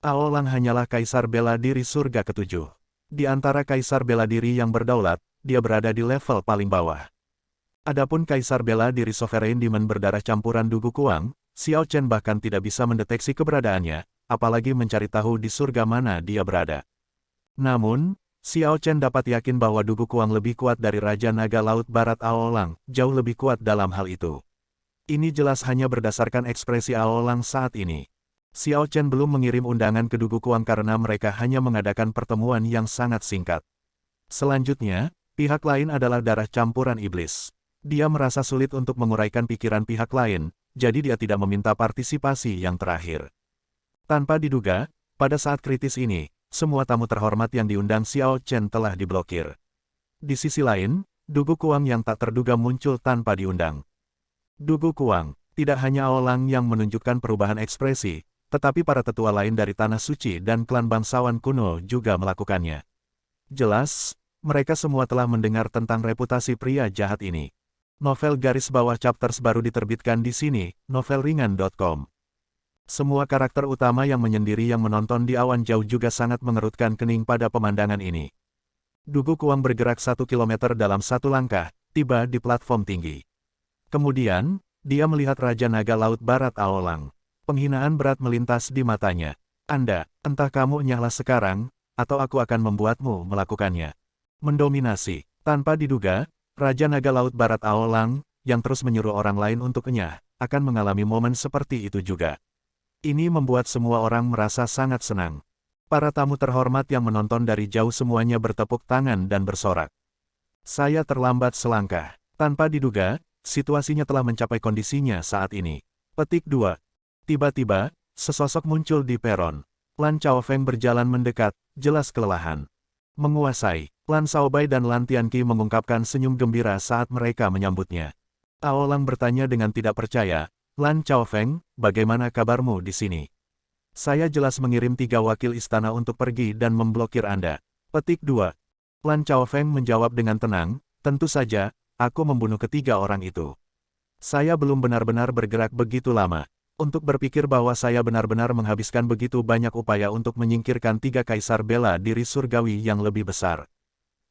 Aolang hanyalah kaisar bela diri surga ke-7. Di antara kaisar bela diri yang berdaulat, dia berada di level paling bawah. Adapun kaisar bela diri Sovereign Demon berdarah campuran Dugu Kuang, Xiao Chen bahkan tidak bisa mendeteksi keberadaannya, apalagi mencari tahu di surga mana dia berada. Namun, Xiao Chen dapat yakin bahwa Dugu Kuang lebih kuat dari Raja Naga Laut Barat Aolang, jauh lebih kuat dalam hal itu. Ini jelas hanya berdasarkan ekspresi Aolang saat ini. Xiao Chen belum mengirim undangan ke Dugu Kuang karena mereka hanya mengadakan pertemuan yang sangat singkat. Selanjutnya, pihak lain adalah darah campuran iblis. Dia merasa sulit untuk menguraikan pikiran pihak lain, jadi dia tidak meminta partisipasi yang terakhir. Tanpa diduga, pada saat kritis ini, semua tamu terhormat yang diundang Xiao Chen telah diblokir. Di sisi lain, Dugu Kuang yang tak terduga muncul tanpa diundang. Dugu Kuang, tidak hanya Aolang yang menunjukkan perubahan ekspresi, tetapi para tetua lain dari Tanah Suci dan klan bangsawan kuno juga melakukannya. Jelas, mereka semua telah mendengar tentang reputasi pria jahat ini. Novel garis bawah chapters baru diterbitkan di sini, novelringan.com. Semua karakter utama yang menyendiri yang menonton di awan jauh juga sangat mengerutkan kening pada pemandangan ini. Dugu Kuang bergerak 1 kilometer dalam satu langkah, tiba di platform tinggi. Kemudian, dia melihat Raja Naga Laut Barat Aolang. Penghinaan berat melintas di matanya. Anda, entah kamu nyahlah sekarang, atau aku akan membuatmu melakukannya. Mendominasi, tanpa diduga, Raja Naga Laut Barat Aolang, yang terus menyuruh orang lain untuk enyah, akan mengalami momen seperti itu juga. Ini membuat semua orang merasa sangat senang. Para tamu terhormat yang menonton dari jauh semuanya bertepuk tangan dan bersorak. Saya terlambat selangkah. Tanpa diduga, situasinya telah mencapai kondisinya saat ini. Petik 2. Tiba-tiba, sesosok muncul di peron. Lan Chaofeng berjalan mendekat, jelas kelelahan. Menguasai, Lan Shaobai dan Lan Tianqi mengungkapkan senyum gembira saat mereka menyambutnya. Aolang bertanya dengan tidak percaya, Lan Chaofeng, bagaimana kabarmu di sini? Saya jelas mengirim 3 wakil istana untuk pergi dan memblokir Anda. Petik 2. Lan Chaofeng menjawab dengan tenang, tentu saja, aku membunuh ketiga orang itu. Saya belum benar-benar bergerak begitu lama. Untuk berpikir bahwa saya benar-benar menghabiskan begitu banyak upaya untuk menyingkirkan 3 kaisar bela diri surgawi yang lebih besar.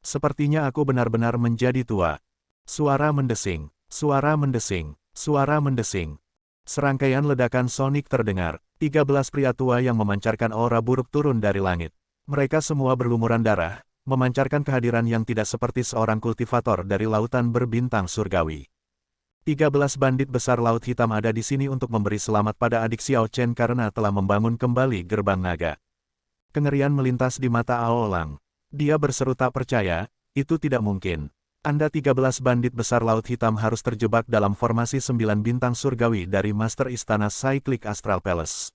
Sepertinya aku benar-benar menjadi tua. Suara mendesing, suara mendesing, suara mendesing. Serangkaian ledakan sonik terdengar, 13 pria tua yang memancarkan aura buruk turun dari langit. Mereka semua berlumuran darah, memancarkan kehadiran yang tidak seperti seorang kultivator dari lautan berbintang surgawi. 13 bandit besar Laut Hitam ada di sini untuk memberi selamat pada adik Xiao Chen karena telah membangun kembali gerbang naga. Kengerian melintas di mata Aolang. Dia berseru tak percaya, itu tidak mungkin. Anda 13 bandit besar Laut Hitam harus terjebak dalam formasi 9 bintang surgawi dari Master Istana Cyclic Astral Palace.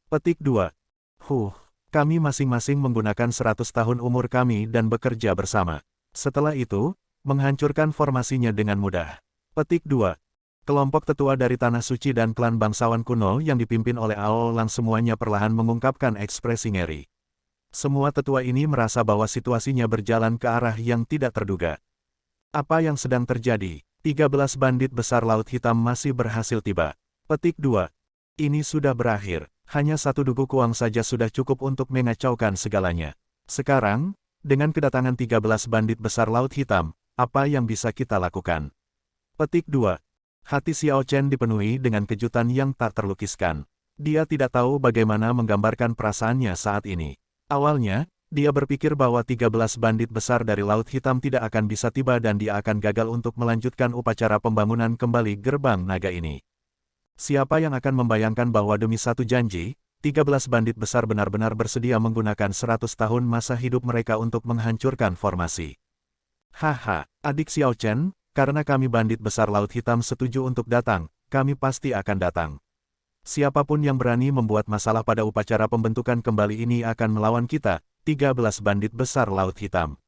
Petik 2. Kami masing-masing menggunakan 100 tahun umur kami dan bekerja bersama. Setelah itu, menghancurkan formasinya dengan mudah. Petik 2. Kelompok tetua dari Tanah Suci dan klan bangsawan kuno yang dipimpin oleh Aolang semuanya perlahan mengungkapkan ekspresi ngeri. Semua tetua ini merasa bahwa situasinya berjalan ke arah yang tidak terduga. Apa yang sedang terjadi? 13 bandit besar Laut Hitam masih berhasil tiba. Petik 2. Ini sudah berakhir. Hanya satu Dugu Kuang saja sudah cukup untuk mengacaukan segalanya. Sekarang, dengan kedatangan 13 bandit besar Laut Hitam, apa yang bisa kita lakukan? Petik 2. Hati Xiao Chen dipenuhi dengan kejutan yang tak terlukiskan. Dia tidak tahu bagaimana menggambarkan perasaannya saat ini. Awalnya, dia berpikir bahwa 13 bandit besar dari Laut Hitam tidak akan bisa tiba dan dia akan gagal untuk melanjutkan upacara pembangunan kembali gerbang naga ini. Siapa yang akan membayangkan bahwa demi satu janji, 13 bandit besar benar-benar bersedia menggunakan 100 tahun masa hidup mereka untuk menghancurkan formasi. Haha, adik Xiao Chen, karena kami bandit besar Laut Hitam setuju untuk datang, kami pasti akan datang. Siapapun yang berani membuat masalah pada upacara pembentukan kembali ini akan melawan kita, 13 bandit besar Laut Hitam.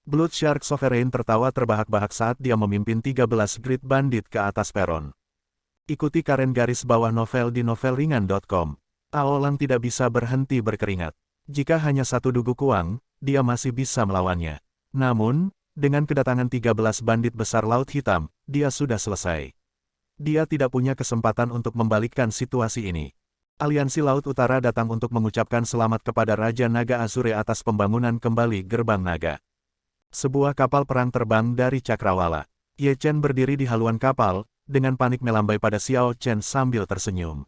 Blood Shark Sovereign tertawa terbahak-bahak saat dia memimpin 13 Great Bandit ke atas peron. Ikuti karen garis bawah novel di novelringan.com. Aolang tidak bisa berhenti berkeringat. Jika hanya satu Dugu Kuang, dia masih bisa melawannya. Namun, dengan kedatangan 13 bandit besar Laut Hitam, dia sudah selesai. Dia tidak punya kesempatan untuk membalikkan situasi ini. Aliansi Laut Utara datang untuk mengucapkan selamat kepada Raja Naga Azure atas pembangunan kembali gerbang naga. Sebuah kapal perang terbang dari Cakrawala. Ye Chen berdiri di haluan kapal, dengan panik melambai pada Xiao Chen sambil tersenyum.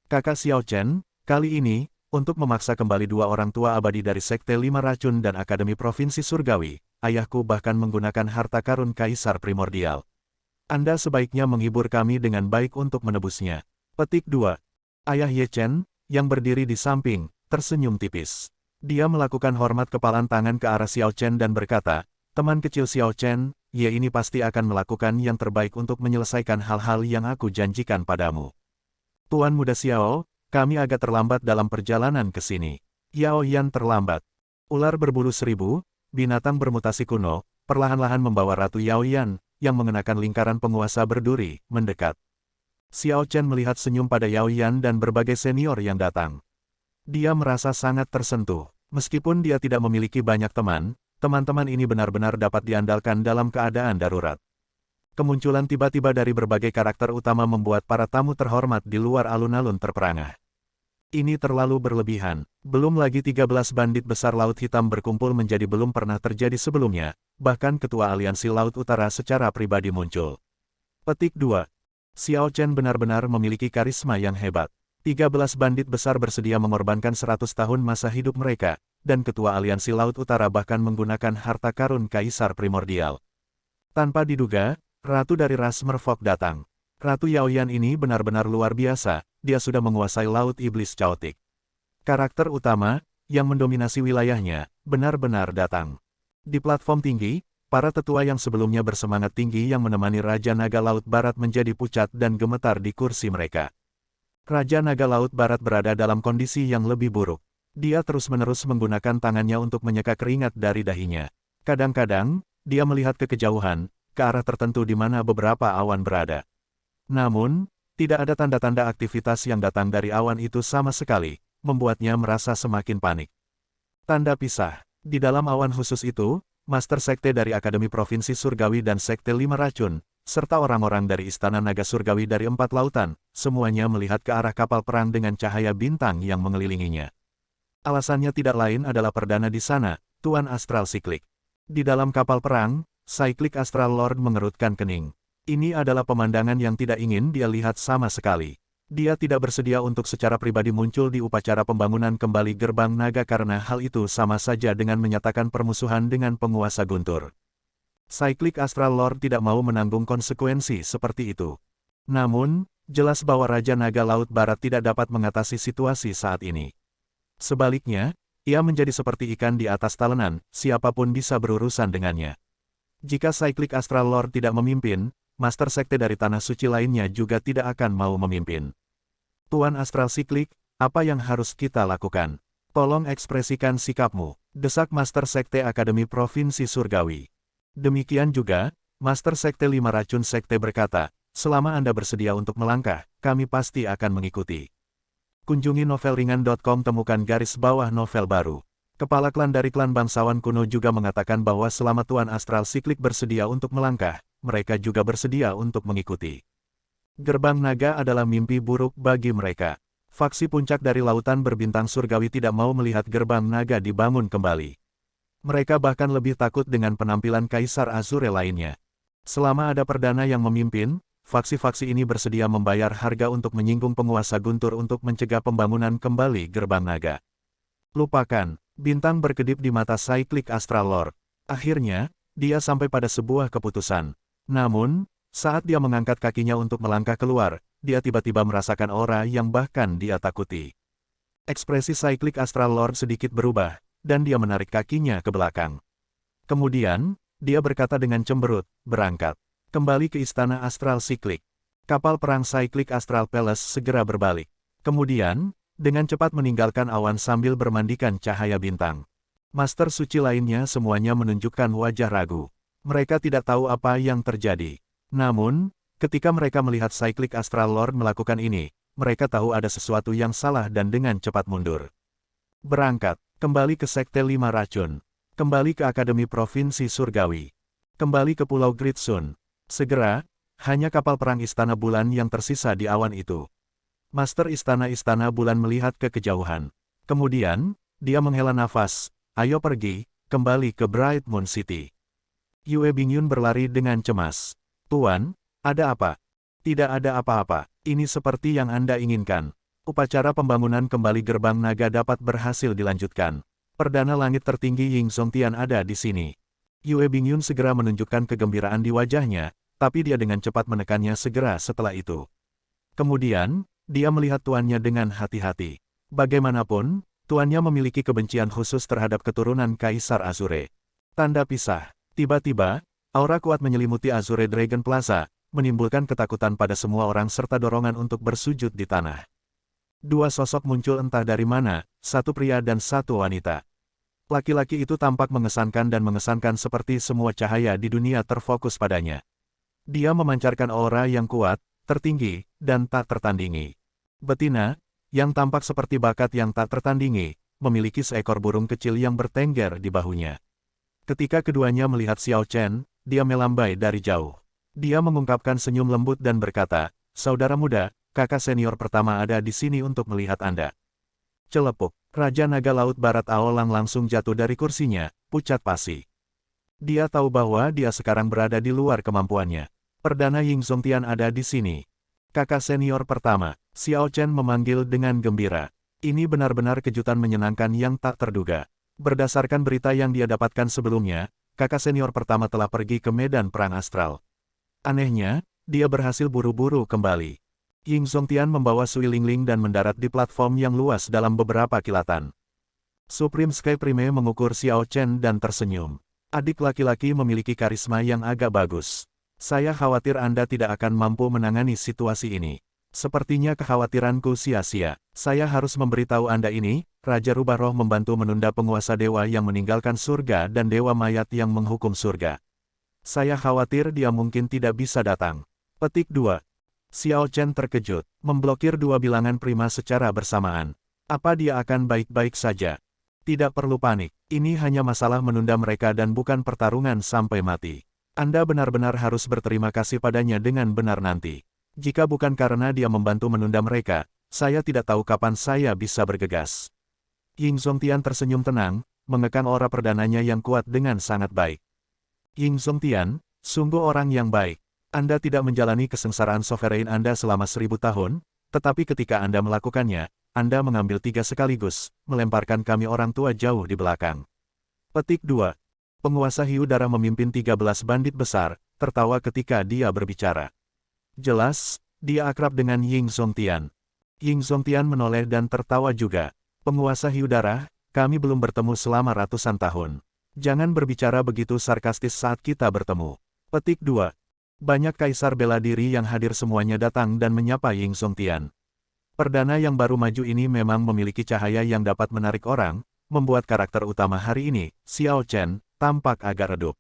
Kakak Xiao Chen, kali ini, untuk memaksa kembali 2 orang tua abadi dari Sekte 5 Racun dan Akademi Provinsi Surgawi, ayahku bahkan menggunakan harta karun Kaisar Primordial. Anda sebaiknya menghibur kami dengan baik untuk menebusnya. Petik 2. Ayah Ye Chen, yang berdiri di samping, tersenyum tipis. Dia melakukan hormat kepalan tangan ke arah Xiao Chen dan berkata, teman kecil Xiao Chen, Ye ini pasti akan melakukan yang terbaik untuk menyelesaikan hal-hal yang aku janjikan padamu. Tuan Muda Xiao, kami agak terlambat dalam perjalanan ke sini. Yao Yan terlambat. Ular berbulu 1000, binatang bermutasi kuno, perlahan-lahan membawa Ratu Yao Yan, yang mengenakan lingkaran penguasa berduri, mendekat. Xiao Chen melihat senyum pada Yao Yan dan berbagai senior yang datang. Dia merasa sangat tersentuh. Meskipun dia tidak memiliki banyak teman, teman-teman ini benar-benar dapat diandalkan dalam keadaan darurat. Kemunculan tiba-tiba dari berbagai karakter utama membuat para tamu terhormat di luar alun-alun terperangah. Ini terlalu berlebihan. Belum lagi 13 bandit besar Laut Hitam berkumpul menjadi belum pernah terjadi sebelumnya, bahkan Ketua Aliansi Laut Utara secara pribadi muncul. Petik 2. Xiao Chen benar-benar memiliki karisma yang hebat. 13 bandit besar bersedia mengorbankan 100 tahun masa hidup mereka, dan Ketua Aliansi Laut Utara bahkan menggunakan harta karun Kaisar Primordial. Tanpa diduga, Ratu dari ras Merfolk datang. Ratu Yaoyan ini benar-benar luar biasa, dia sudah menguasai Laut Iblis Chaotic. Karakter utama, yang mendominasi wilayahnya, benar-benar datang. Di platform tinggi, para tetua yang sebelumnya bersemangat tinggi yang menemani Raja Naga Laut Barat menjadi pucat dan gemetar di kursi mereka. Raja Naga Laut Barat berada dalam kondisi yang lebih buruk. Dia terus-menerus menggunakan tangannya untuk menyeka keringat dari dahinya. Kadang-kadang, dia melihat ke kejauhan, ke arah tertentu di mana beberapa awan berada. Namun, tidak ada tanda-tanda aktivitas yang datang dari awan itu sama sekali, membuatnya merasa semakin panik. Tanda pisah. Di dalam awan khusus itu, Master Sekte dari Akademi Provinsi Surgawi dan Sekte Lima Racun, serta orang-orang dari Istana Naga Surgawi dari 4 lautan, semuanya melihat ke arah kapal perang dengan cahaya bintang yang mengelilinginya. Alasannya tidak lain adalah perdana di sana, Tuan Astral Cyclic. Di dalam kapal perang, Cyclic Astral Lord mengerutkan kening. Ini adalah pemandangan yang tidak ingin dia lihat sama sekali. Dia tidak bersedia untuk secara pribadi muncul di upacara pembangunan kembali Gerbang Naga karena hal itu sama saja dengan menyatakan permusuhan dengan penguasa Guntur. Cyclic Astral Lord tidak mau menanggung konsekuensi seperti itu. Namun, jelas bahwa Raja Naga Laut Barat tidak dapat mengatasi situasi saat ini. Sebaliknya, ia menjadi seperti ikan di atas talenan, siapapun bisa berurusan dengannya. Jika Cyclic Astral Lord tidak memimpin, Master Sekte dari Tanah Suci lainnya juga tidak akan mau memimpin. Tuan Astral Cyclic, apa yang harus kita lakukan? Tolong ekspresikan sikapmu, desak Master Sekte Akademi Provinsi Surgawi. Demikian juga, Master Sekte Lima Racun Sekte berkata, selama Anda bersedia untuk melangkah, kami pasti akan mengikuti. Kunjungi novelringan.com temukan garis bawah novel baru. Kepala klan dari klan bangsawan kuno juga mengatakan bahwa selama Tuan Astral Cyclic bersedia untuk melangkah, mereka juga bersedia untuk mengikuti. Gerbang Naga adalah mimpi buruk bagi mereka. Faksi puncak dari Lautan Berbintang Surgawi tidak mau melihat Gerbang Naga dibangun kembali. Mereka bahkan lebih takut dengan penampilan Kaisar Azure lainnya. Selama ada perdana yang memimpin, faksi-faksi ini bersedia membayar harga untuk menyinggung penguasa Guntur untuk mencegah pembangunan kembali Gerbang Naga. Lupakan, bintang berkedip di mata Cyclic Astral Lord. Akhirnya, dia sampai pada sebuah keputusan. Namun, saat dia mengangkat kakinya untuk melangkah keluar, dia tiba-tiba merasakan aura yang bahkan dia takuti. Ekspresi Cyclic Astral Lord sedikit berubah, dan dia menarik kakinya ke belakang. Kemudian, dia berkata dengan cemberut, berangkat. Kembali ke Istana Astral Cyclic. Kapal perang Cyclic Astral Palace segera berbalik. Kemudian, dengan cepat meninggalkan awan sambil bermandikan cahaya bintang. Master suci lainnya semuanya menunjukkan wajah ragu. Mereka tidak tahu apa yang terjadi. Namun, ketika mereka melihat Cyclic Astral Lord melakukan ini, mereka tahu ada sesuatu yang salah dan dengan cepat mundur. Berangkat, kembali ke Sekte Lima Racun. Kembali ke Akademi Provinsi Surgawi. Kembali ke Pulau Gritsun. Segera, hanya kapal perang Istana Bulan yang tersisa di awan itu. Master Istana Bulan melihat ke kejauhan. Kemudian, dia menghela nafas. Ayo pergi, kembali ke Bright Moon City. Yue Bingyun berlari dengan cemas. Tuan, ada apa? Tidak ada apa-apa, ini seperti yang Anda inginkan. Upacara pembangunan kembali Gerbang Naga dapat berhasil dilanjutkan. Perdana Langit Tertinggi Ying Songtian ada di sini. Yue Bingyun segera menunjukkan kegembiraan di wajahnya, tapi dia dengan cepat menekannya segera setelah itu. Kemudian, dia melihat tuannya dengan hati-hati. Bagaimanapun, tuannya memiliki kebencian khusus terhadap keturunan Kaisar Azure. Tanda pisah. Tiba-tiba, aura kuat menyelimuti Azure Dragon Plaza, menimbulkan ketakutan pada semua orang serta dorongan untuk bersujud di tanah. Dua sosok muncul entah dari mana, satu pria dan satu wanita. Laki-laki itu tampak mengesankan dan mengesankan seperti semua cahaya di dunia terfokus padanya. Dia memancarkan aura yang kuat, tertinggi, dan tak tertandingi. Betina, yang tampak seperti bakat yang tak tertandingi, memiliki seekor burung kecil yang bertengger di bahunya. Ketika keduanya melihat Xiao Chen, dia melambai dari jauh. Dia mengungkapkan senyum lembut dan berkata, "Saudara muda, kakak senior pertama ada di sini untuk melihat Anda." Celepuk, Raja Naga Laut Barat Aolang langsung jatuh dari kursinya, pucat pasi. Dia tahu bahwa dia sekarang berada di luar kemampuannya. Perdana Ying Zongtian ada di sini. Kakak senior pertama, Xiao Chen memanggil dengan gembira. Ini benar-benar kejutan menyenangkan yang tak terduga. Berdasarkan berita yang dia dapatkan sebelumnya, kakak senior pertama telah pergi ke medan perang astral. Anehnya, dia berhasil buru-buru kembali. Ying Zongtian membawa Sui Lingling dan mendarat di platform yang luas dalam beberapa kilatan. Supreme Sky Prime mengukur Xiao Chen dan tersenyum. Adik laki-laki memiliki karisma yang agak bagus. Saya khawatir Anda tidak akan mampu menangani situasi ini. Sepertinya kekhawatiranku sia-sia. Saya harus memberitahu Anda ini, Raja Rubah Roh membantu menunda penguasa dewa yang meninggalkan surga dan dewa mayat yang menghukum surga. Saya khawatir dia mungkin tidak bisa datang. Petik 2. Xiao Chen terkejut, memblokir dua bilangan prima secara bersamaan. Apa dia akan baik-baik saja? Tidak perlu panik, ini hanya masalah menunda mereka dan bukan pertarungan sampai mati. Anda benar-benar harus berterima kasih padanya dengan benar nanti. Jika bukan karena dia membantu menunda mereka, saya tidak tahu kapan saya bisa bergegas. Ying Zongtian tersenyum tenang, mengekang aura perdananya yang kuat dengan sangat baik. Ying Zongtian, sungguh orang yang baik. Anda tidak menjalani kesengsaraan sovereign Anda selama 1000 tahun, tetapi ketika Anda melakukannya, Anda mengambil 3 sekaligus, melemparkan kami orang tua jauh di belakang. Petik 2. Penguasa Hiu Darah memimpin 13 bandit besar, tertawa ketika dia berbicara. Jelas, dia akrab dengan Ying Zongtian. Ying Zongtian menoleh dan tertawa juga. Penguasa Hiu Darah, kami belum bertemu selama ratusan tahun. Jangan berbicara begitu sarkastis saat kita bertemu. Petik 2. Banyak kaisar bela diri yang hadir semuanya datang dan menyapa Ying Zongtian. Perdana yang baru maju ini memang memiliki cahaya yang dapat menarik orang, membuat karakter utama hari ini, Xiao Chen, tampak agak redup.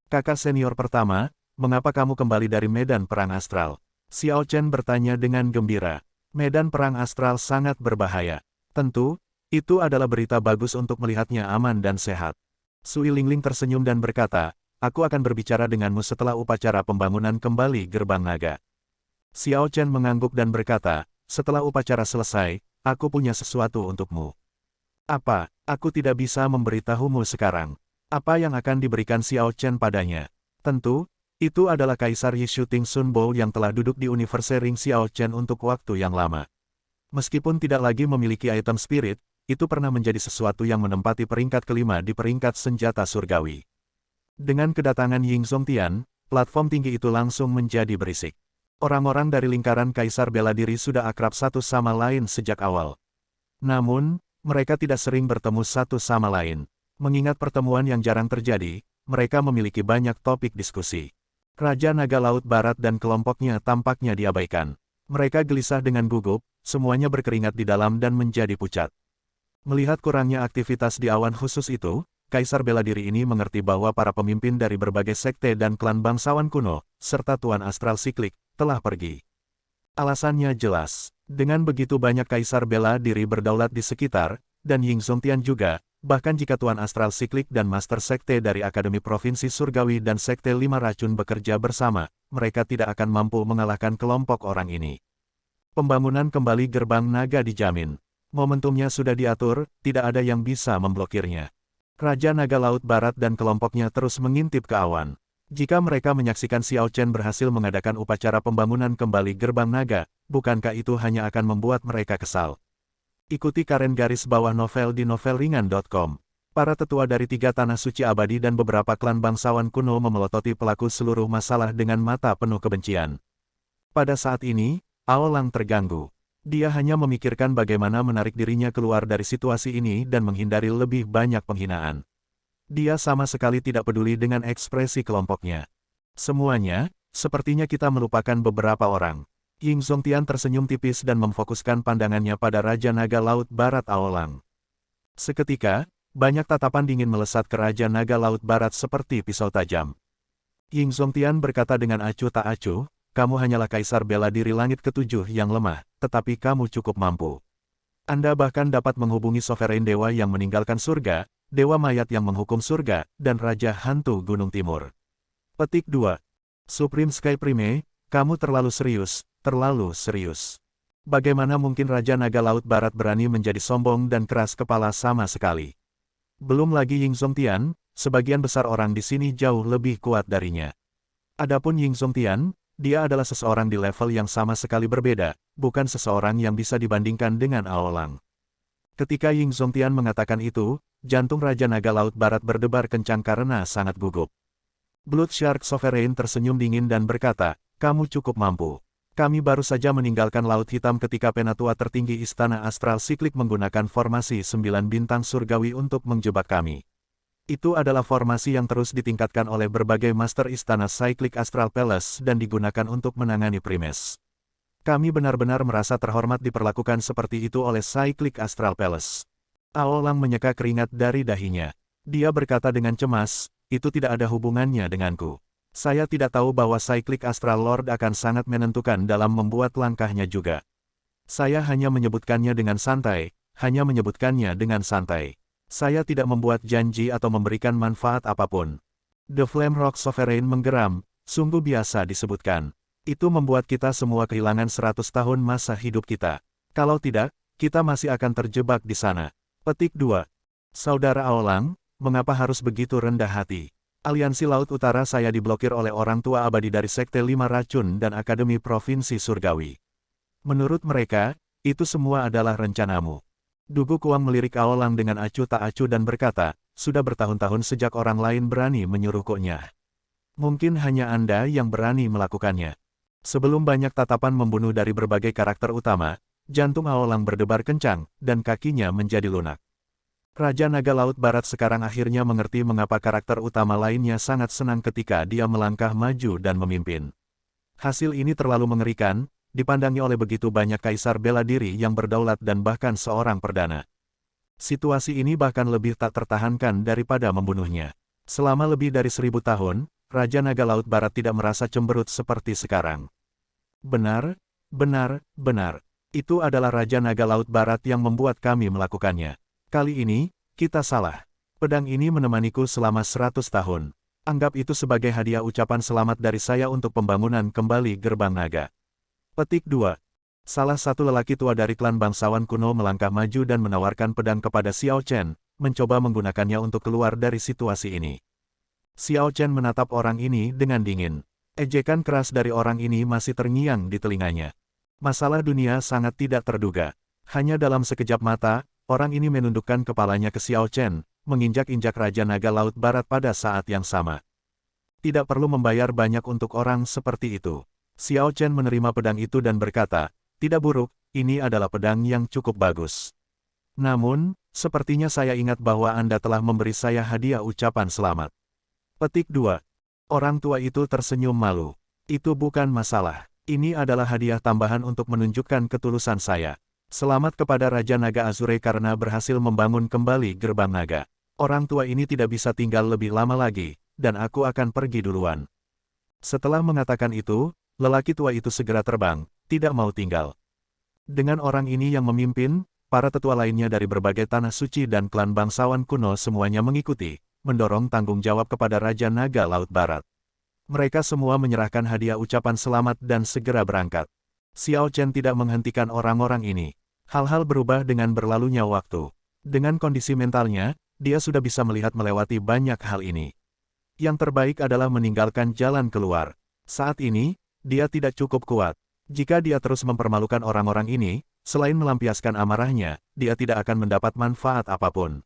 Kakak senior pertama, mengapa kamu kembali dari medan perang astral? Xiao Chen bertanya dengan gembira. Medan perang astral sangat berbahaya. Tentu, itu adalah berita bagus untuk melihatnya aman dan sehat. Sui Lingling tersenyum dan berkata, aku akan berbicara denganmu setelah upacara pembangunan kembali gerbang naga. Xiao Chen mengangguk dan berkata, setelah upacara selesai, aku punya sesuatu untukmu. Apa? Aku tidak bisa memberitahumu sekarang. Apa yang akan diberikan Xiao Chen padanya? Tentu, itu adalah Kaisar Yi Shooting Sun Bowl yang telah duduk di Universe Ring Xiao Chen untuk waktu yang lama. Meskipun tidak lagi memiliki item spirit, itu pernah menjadi sesuatu yang menempati peringkat kelima di peringkat senjata surgawi. Dengan kedatangan Ying Zongtian, platform tinggi itu langsung menjadi berisik. Orang-orang dari lingkaran Kaisar Bela Diri sudah akrab satu sama lain sejak awal. Namun, mereka tidak sering bertemu satu sama lain. Mengingat pertemuan yang jarang terjadi, mereka memiliki banyak topik diskusi. Raja Naga Laut Barat dan kelompoknya tampaknya diabaikan. Mereka gelisah dengan gugup, semuanya berkeringat di dalam dan menjadi pucat. Melihat kurangnya aktivitas di awan khusus itu, Kaisar Bela Diri ini mengerti bahwa para pemimpin dari berbagai sekte dan klan bangsawan kuno, serta Tuan Astral Siklik, telah pergi. Alasannya jelas, dengan begitu banyak Kaisar Bela Diri berdaulat di sekitar, dan Ying Zongtian juga, bahkan jika Tuan Astral Siklik dan Master Sekte dari Akademi Provinsi Surgawi dan Sekte Lima Racun bekerja bersama, mereka tidak akan mampu mengalahkan kelompok orang ini. Pembangunan kembali gerbang naga dijamin. Momentumnya sudah diatur, tidak ada yang bisa memblokirnya. Raja Naga Laut Barat dan kelompoknya terus mengintip ke awan. Jika mereka menyaksikan Xiao Chen berhasil mengadakan upacara pembangunan kembali gerbang naga, bukankah itu hanya akan membuat mereka kesal? Ikuti karen garis bawah novel di novelringan.com. Para tetua dari 3 tanah suci abadi dan beberapa klan bangsawan kuno memelototi pelaku seluruh masalah dengan mata penuh kebencian. Pada saat ini, Aolang terganggu. Dia hanya memikirkan bagaimana menarik dirinya keluar dari situasi ini dan menghindari lebih banyak penghinaan. Dia sama sekali tidak peduli dengan ekspresi kelompoknya. Semuanya, sepertinya kita melupakan beberapa orang. Ying Zongtian tersenyum tipis dan memfokuskan pandangannya pada Raja Naga Laut Barat Aolang. Seketika, banyak tatapan dingin melesat ke Raja Naga Laut Barat seperti pisau tajam. Ying Zongtian berkata dengan acuh tak acuh, kamu hanyalah kaisar bela diri langit ketujuh yang lemah, tetapi kamu cukup mampu. Anda bahkan dapat menghubungi Sovereign Dewa yang meninggalkan surga, Dewa Mayat yang menghukum surga, dan Raja Hantu Gunung Timur. Petik 2. Supreme Sky Prime, kamu terlalu serius, terlalu serius. Bagaimana mungkin Raja Naga Laut Barat berani menjadi sombong dan keras kepala sama sekali? Belum lagi Ying Zongtian, sebagian besar orang di sini jauh lebih kuat darinya. Adapun Ying Zongtian, dia adalah seseorang di level yang sama sekali berbeda, bukan seseorang yang bisa dibandingkan dengan Aolang. Ketika Ying Zongtian mengatakan itu, jantung Raja Naga Laut Barat berdebar kencang karena sangat gugup. Blood Shark Sovereign tersenyum dingin dan berkata, kamu cukup mampu. Kami baru saja meninggalkan Laut Hitam ketika penatua tertinggi Istana Astral Siklik menggunakan formasi 9 bintang surgawi untuk menjebak kami. Itu adalah formasi yang terus ditingkatkan oleh berbagai master Istana Cyclic Astral Palace dan digunakan untuk menangani Primes. Kami benar-benar merasa terhormat diperlakukan seperti itu oleh Cyclic Astral Palace. Aolang menyeka keringat dari dahinya. Dia berkata dengan cemas, itu tidak ada hubungannya denganku. Saya tidak tahu bahwa Cyclic Astral Lord akan sangat menentukan dalam membuat langkahnya juga. Saya hanya menyebutkannya dengan santai, Saya tidak membuat janji atau memberikan manfaat apapun. The Flame Rock Sovereign menggeram, sungguh biasa disebutkan. Itu membuat kita semua kehilangan 100 tahun masa hidup kita. Kalau tidak, kita masih akan terjebak di sana. Petik 2. Saudara Aolang, mengapa harus begitu rendah hati? Aliansi Laut Utara saya diblokir oleh orang tua abadi dari Sekte 5 Racun dan Akademi Provinsi Surgawi. Menurut mereka, itu semua adalah rencanamu. Dugu Kuang melirik Aolang dengan acuh tak acuh dan berkata, sudah bertahun-tahun sejak orang lain berani menyuruhkunya. Mungkin hanya Anda yang berani melakukannya. Sebelum banyak tatapan membunuh dari berbagai karakter utama, jantung Aolang berdebar kencang, dan kakinya menjadi lunak. Raja Naga Laut Barat sekarang akhirnya mengerti mengapa karakter utama lainnya sangat senang ketika dia melangkah maju dan memimpin. Hasil ini terlalu mengerikan, dipandangi oleh begitu banyak kaisar bela diri yang berdaulat dan bahkan seorang perdana. Situasi ini bahkan lebih tak tertahankan daripada membunuhnya. Selama lebih dari 1000 tahun, Raja Naga Laut Barat tidak merasa cemberut seperti sekarang. Benar. Itu adalah Raja Naga Laut Barat yang membuat kami melakukannya. Kali ini, kita salah. Pedang ini menemaniku selama 100 tahun. Anggap itu sebagai hadiah ucapan selamat dari saya untuk pembangunan kembali Gerbang Naga. Petik 2. Salah satu lelaki tua dari klan bangsawan kuno melangkah maju dan menawarkan pedang kepada Xiao Chen, mencoba menggunakannya untuk keluar dari situasi ini. Xiao Chen menatap orang ini dengan dingin. Ejekan keras dari orang ini masih terngiang di telinganya. Masalah dunia sangat tidak terduga. Hanya dalam sekejap mata, orang ini menundukkan kepalanya ke Xiao Chen, menginjak-injak Raja Naga Laut Barat pada saat yang sama. Tidak perlu membayar banyak untuk orang seperti itu. Xiao Chen menerima pedang itu dan berkata, tidak buruk, ini adalah pedang yang cukup bagus. Namun, sepertinya saya ingat bahwa Anda telah memberi saya hadiah ucapan selamat. Petik 2. Orang tua itu tersenyum malu. Itu bukan masalah. Ini adalah hadiah tambahan untuk menunjukkan ketulusan saya. Selamat kepada Raja Naga Azure karena berhasil membangun kembali Gerbang Naga. Orang tua ini tidak bisa tinggal lebih lama lagi, dan aku akan pergi duluan. Setelah mengatakan itu, lelaki tua itu segera terbang, tidak mau tinggal. Dengan orang ini yang memimpin, para tetua lainnya dari berbagai tanah suci dan klan bangsawan kuno semuanya mengikuti, mendorong tanggung jawab kepada Raja Naga Laut Barat. Mereka semua menyerahkan hadiah ucapan selamat dan segera berangkat. Xiao Chen tidak menghentikan orang-orang ini. Hal-hal berubah dengan berlalunya waktu. Dengan kondisi mentalnya, dia sudah bisa melihat melewati banyak hal ini. Yang terbaik adalah meninggalkan jalan keluar. Saat ini, dia tidak cukup kuat. Jika dia terus mempermalukan orang-orang ini, selain melampiaskan amarahnya, dia tidak akan mendapat manfaat apapun.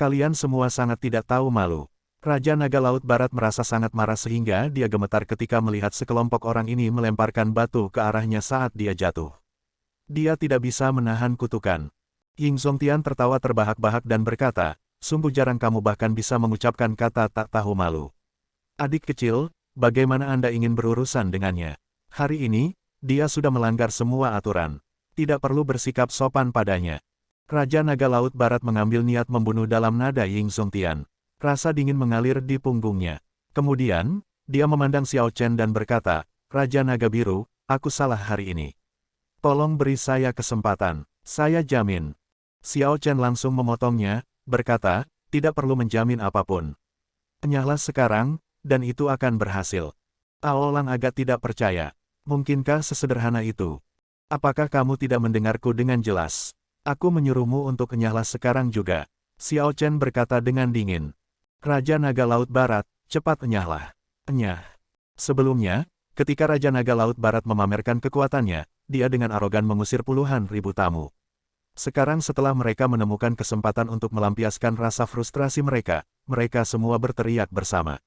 Kalian semua sangat tidak tahu malu. Raja Naga Laut Barat merasa sangat marah sehingga dia gemetar ketika melihat sekelompok orang ini melemparkan batu ke arahnya saat dia jatuh. Dia tidak bisa menahan kutukan. Ying Zongtian tertawa terbahak-bahak dan berkata, sungguh jarang kamu bahkan bisa mengucapkan kata tak tahu malu. Adik kecil, bagaimana Anda ingin berurusan dengannya? Hari ini, dia sudah melanggar semua aturan. Tidak perlu bersikap sopan padanya. Raja Naga Laut Barat mengambil niat membunuh dalam nada Ying Zongtian. Rasa dingin mengalir di punggungnya. Kemudian, dia memandang Xiao Chen dan berkata, Raja Naga Biru, aku salah hari ini. Tolong beri saya kesempatan, saya jamin. Xiao Chen langsung memotongnya, berkata, tidak perlu menjamin apapun. Enyahlah sekarang, dan itu akan berhasil. Aolang agak tidak percaya. Mungkinkah sesederhana itu? Apakah kamu tidak mendengarku dengan jelas? Aku menyuruhmu untuk enyahlah sekarang juga. Xiao Chen berkata dengan dingin. Raja Naga Laut Barat, cepat enyahlah. Enyah. Sebelumnya, ketika Raja Naga Laut Barat memamerkan kekuatannya, dia dengan arogan mengusir puluhan ribu tamu. Sekarang setelah mereka menemukan kesempatan untuk melampiaskan rasa frustrasi mereka, mereka semua berteriak bersama.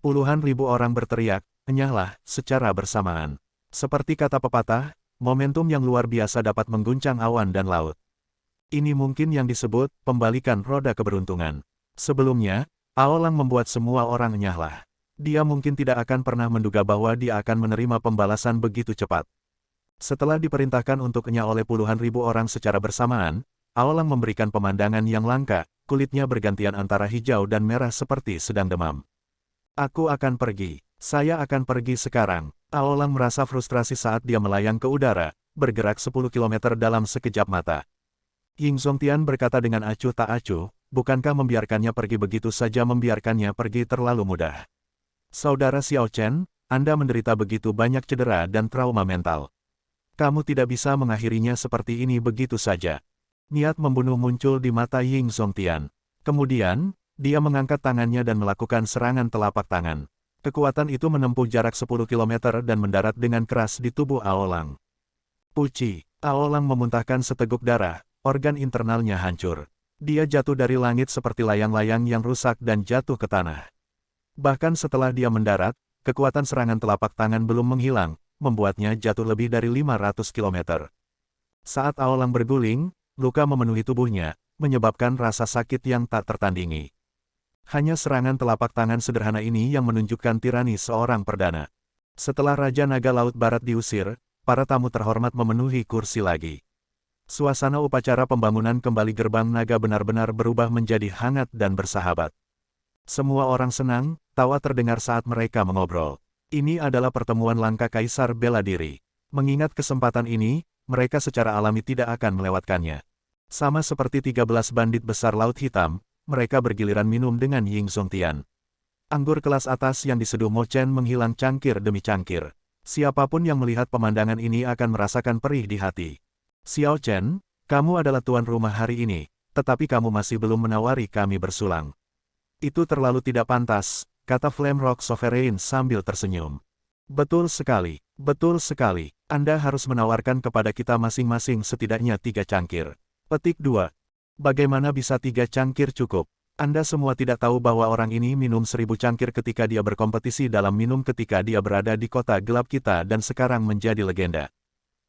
Puluhan ribu orang berteriak, enyahlah, secara bersamaan. Seperti kata pepatah, momentum yang luar biasa dapat mengguncang awan dan laut. Ini mungkin yang disebut pembalikan roda keberuntungan. Sebelumnya, Aolang membuat semua orang enyahlah. Dia mungkin tidak akan pernah menduga bahwa dia akan menerima pembalasan begitu cepat. Setelah diperintahkan untuk enyah oleh puluhan ribu orang secara bersamaan, Aolang memberikan pemandangan yang langka, kulitnya bergantian antara hijau dan merah seperti sedang demam. Aku akan pergi. Saya akan pergi sekarang. Aolang merasa frustrasi saat dia melayang ke udara, bergerak 10 km dalam sekejap mata. Ying Zongtian berkata dengan acuh tak acuh, bukankah membiarkannya pergi begitu saja membiarkannya pergi terlalu mudah? Saudara Xiao Chen, Anda menderita begitu banyak cedera dan trauma mental. Kamu tidak bisa mengakhirinya seperti ini begitu saja. Niat membunuh muncul di mata Ying Zongtian. Kemudian, dia mengangkat tangannya dan melakukan serangan telapak tangan. Kekuatan itu menempuh jarak 10 km dan mendarat dengan keras di tubuh Aolang. Puci, Aolang memuntahkan seteguk darah, organ internalnya hancur. Dia jatuh dari langit seperti layang-layang yang rusak dan jatuh ke tanah. Bahkan setelah dia mendarat, kekuatan serangan telapak tangan belum menghilang, membuatnya jatuh lebih dari 500 km. Saat Aolang berguling, luka memenuhi tubuhnya, menyebabkan rasa sakit yang tak tertandingi. Hanya serangan telapak tangan sederhana ini yang menunjukkan tirani seorang perdana. Setelah Raja Naga Laut Barat diusir, para tamu terhormat memenuhi kursi lagi. Suasana upacara pembangunan kembali gerbang naga benar-benar berubah menjadi hangat dan bersahabat. Semua orang senang, tawa terdengar saat mereka mengobrol. Ini adalah pertemuan langka Kaisar bela diri. Mengingat kesempatan ini, mereka secara alami tidak akan melewatkannya. Sama seperti 13 bandit besar Laut Hitam, mereka bergiliran minum dengan Ying Zongtian. Anggur kelas atas yang diseduh Mo Chen menghilang cangkir demi cangkir. Siapapun yang melihat pemandangan ini akan merasakan perih di hati. Xiao Chen, kamu adalah tuan rumah hari ini, tetapi kamu masih belum menawari kami bersulang. Itu terlalu tidak pantas, kata Flame Rock Sovereign sambil tersenyum. Betul sekali, Anda harus menawarkan kepada kita masing-masing setidaknya 3 cangkir. Petik 2. Bagaimana bisa 3 cangkir cukup? Anda semua tidak tahu bahwa orang ini minum 1000 cangkir ketika dia berkompetisi dalam minum ketika dia berada di kota gelap kita dan sekarang menjadi legenda.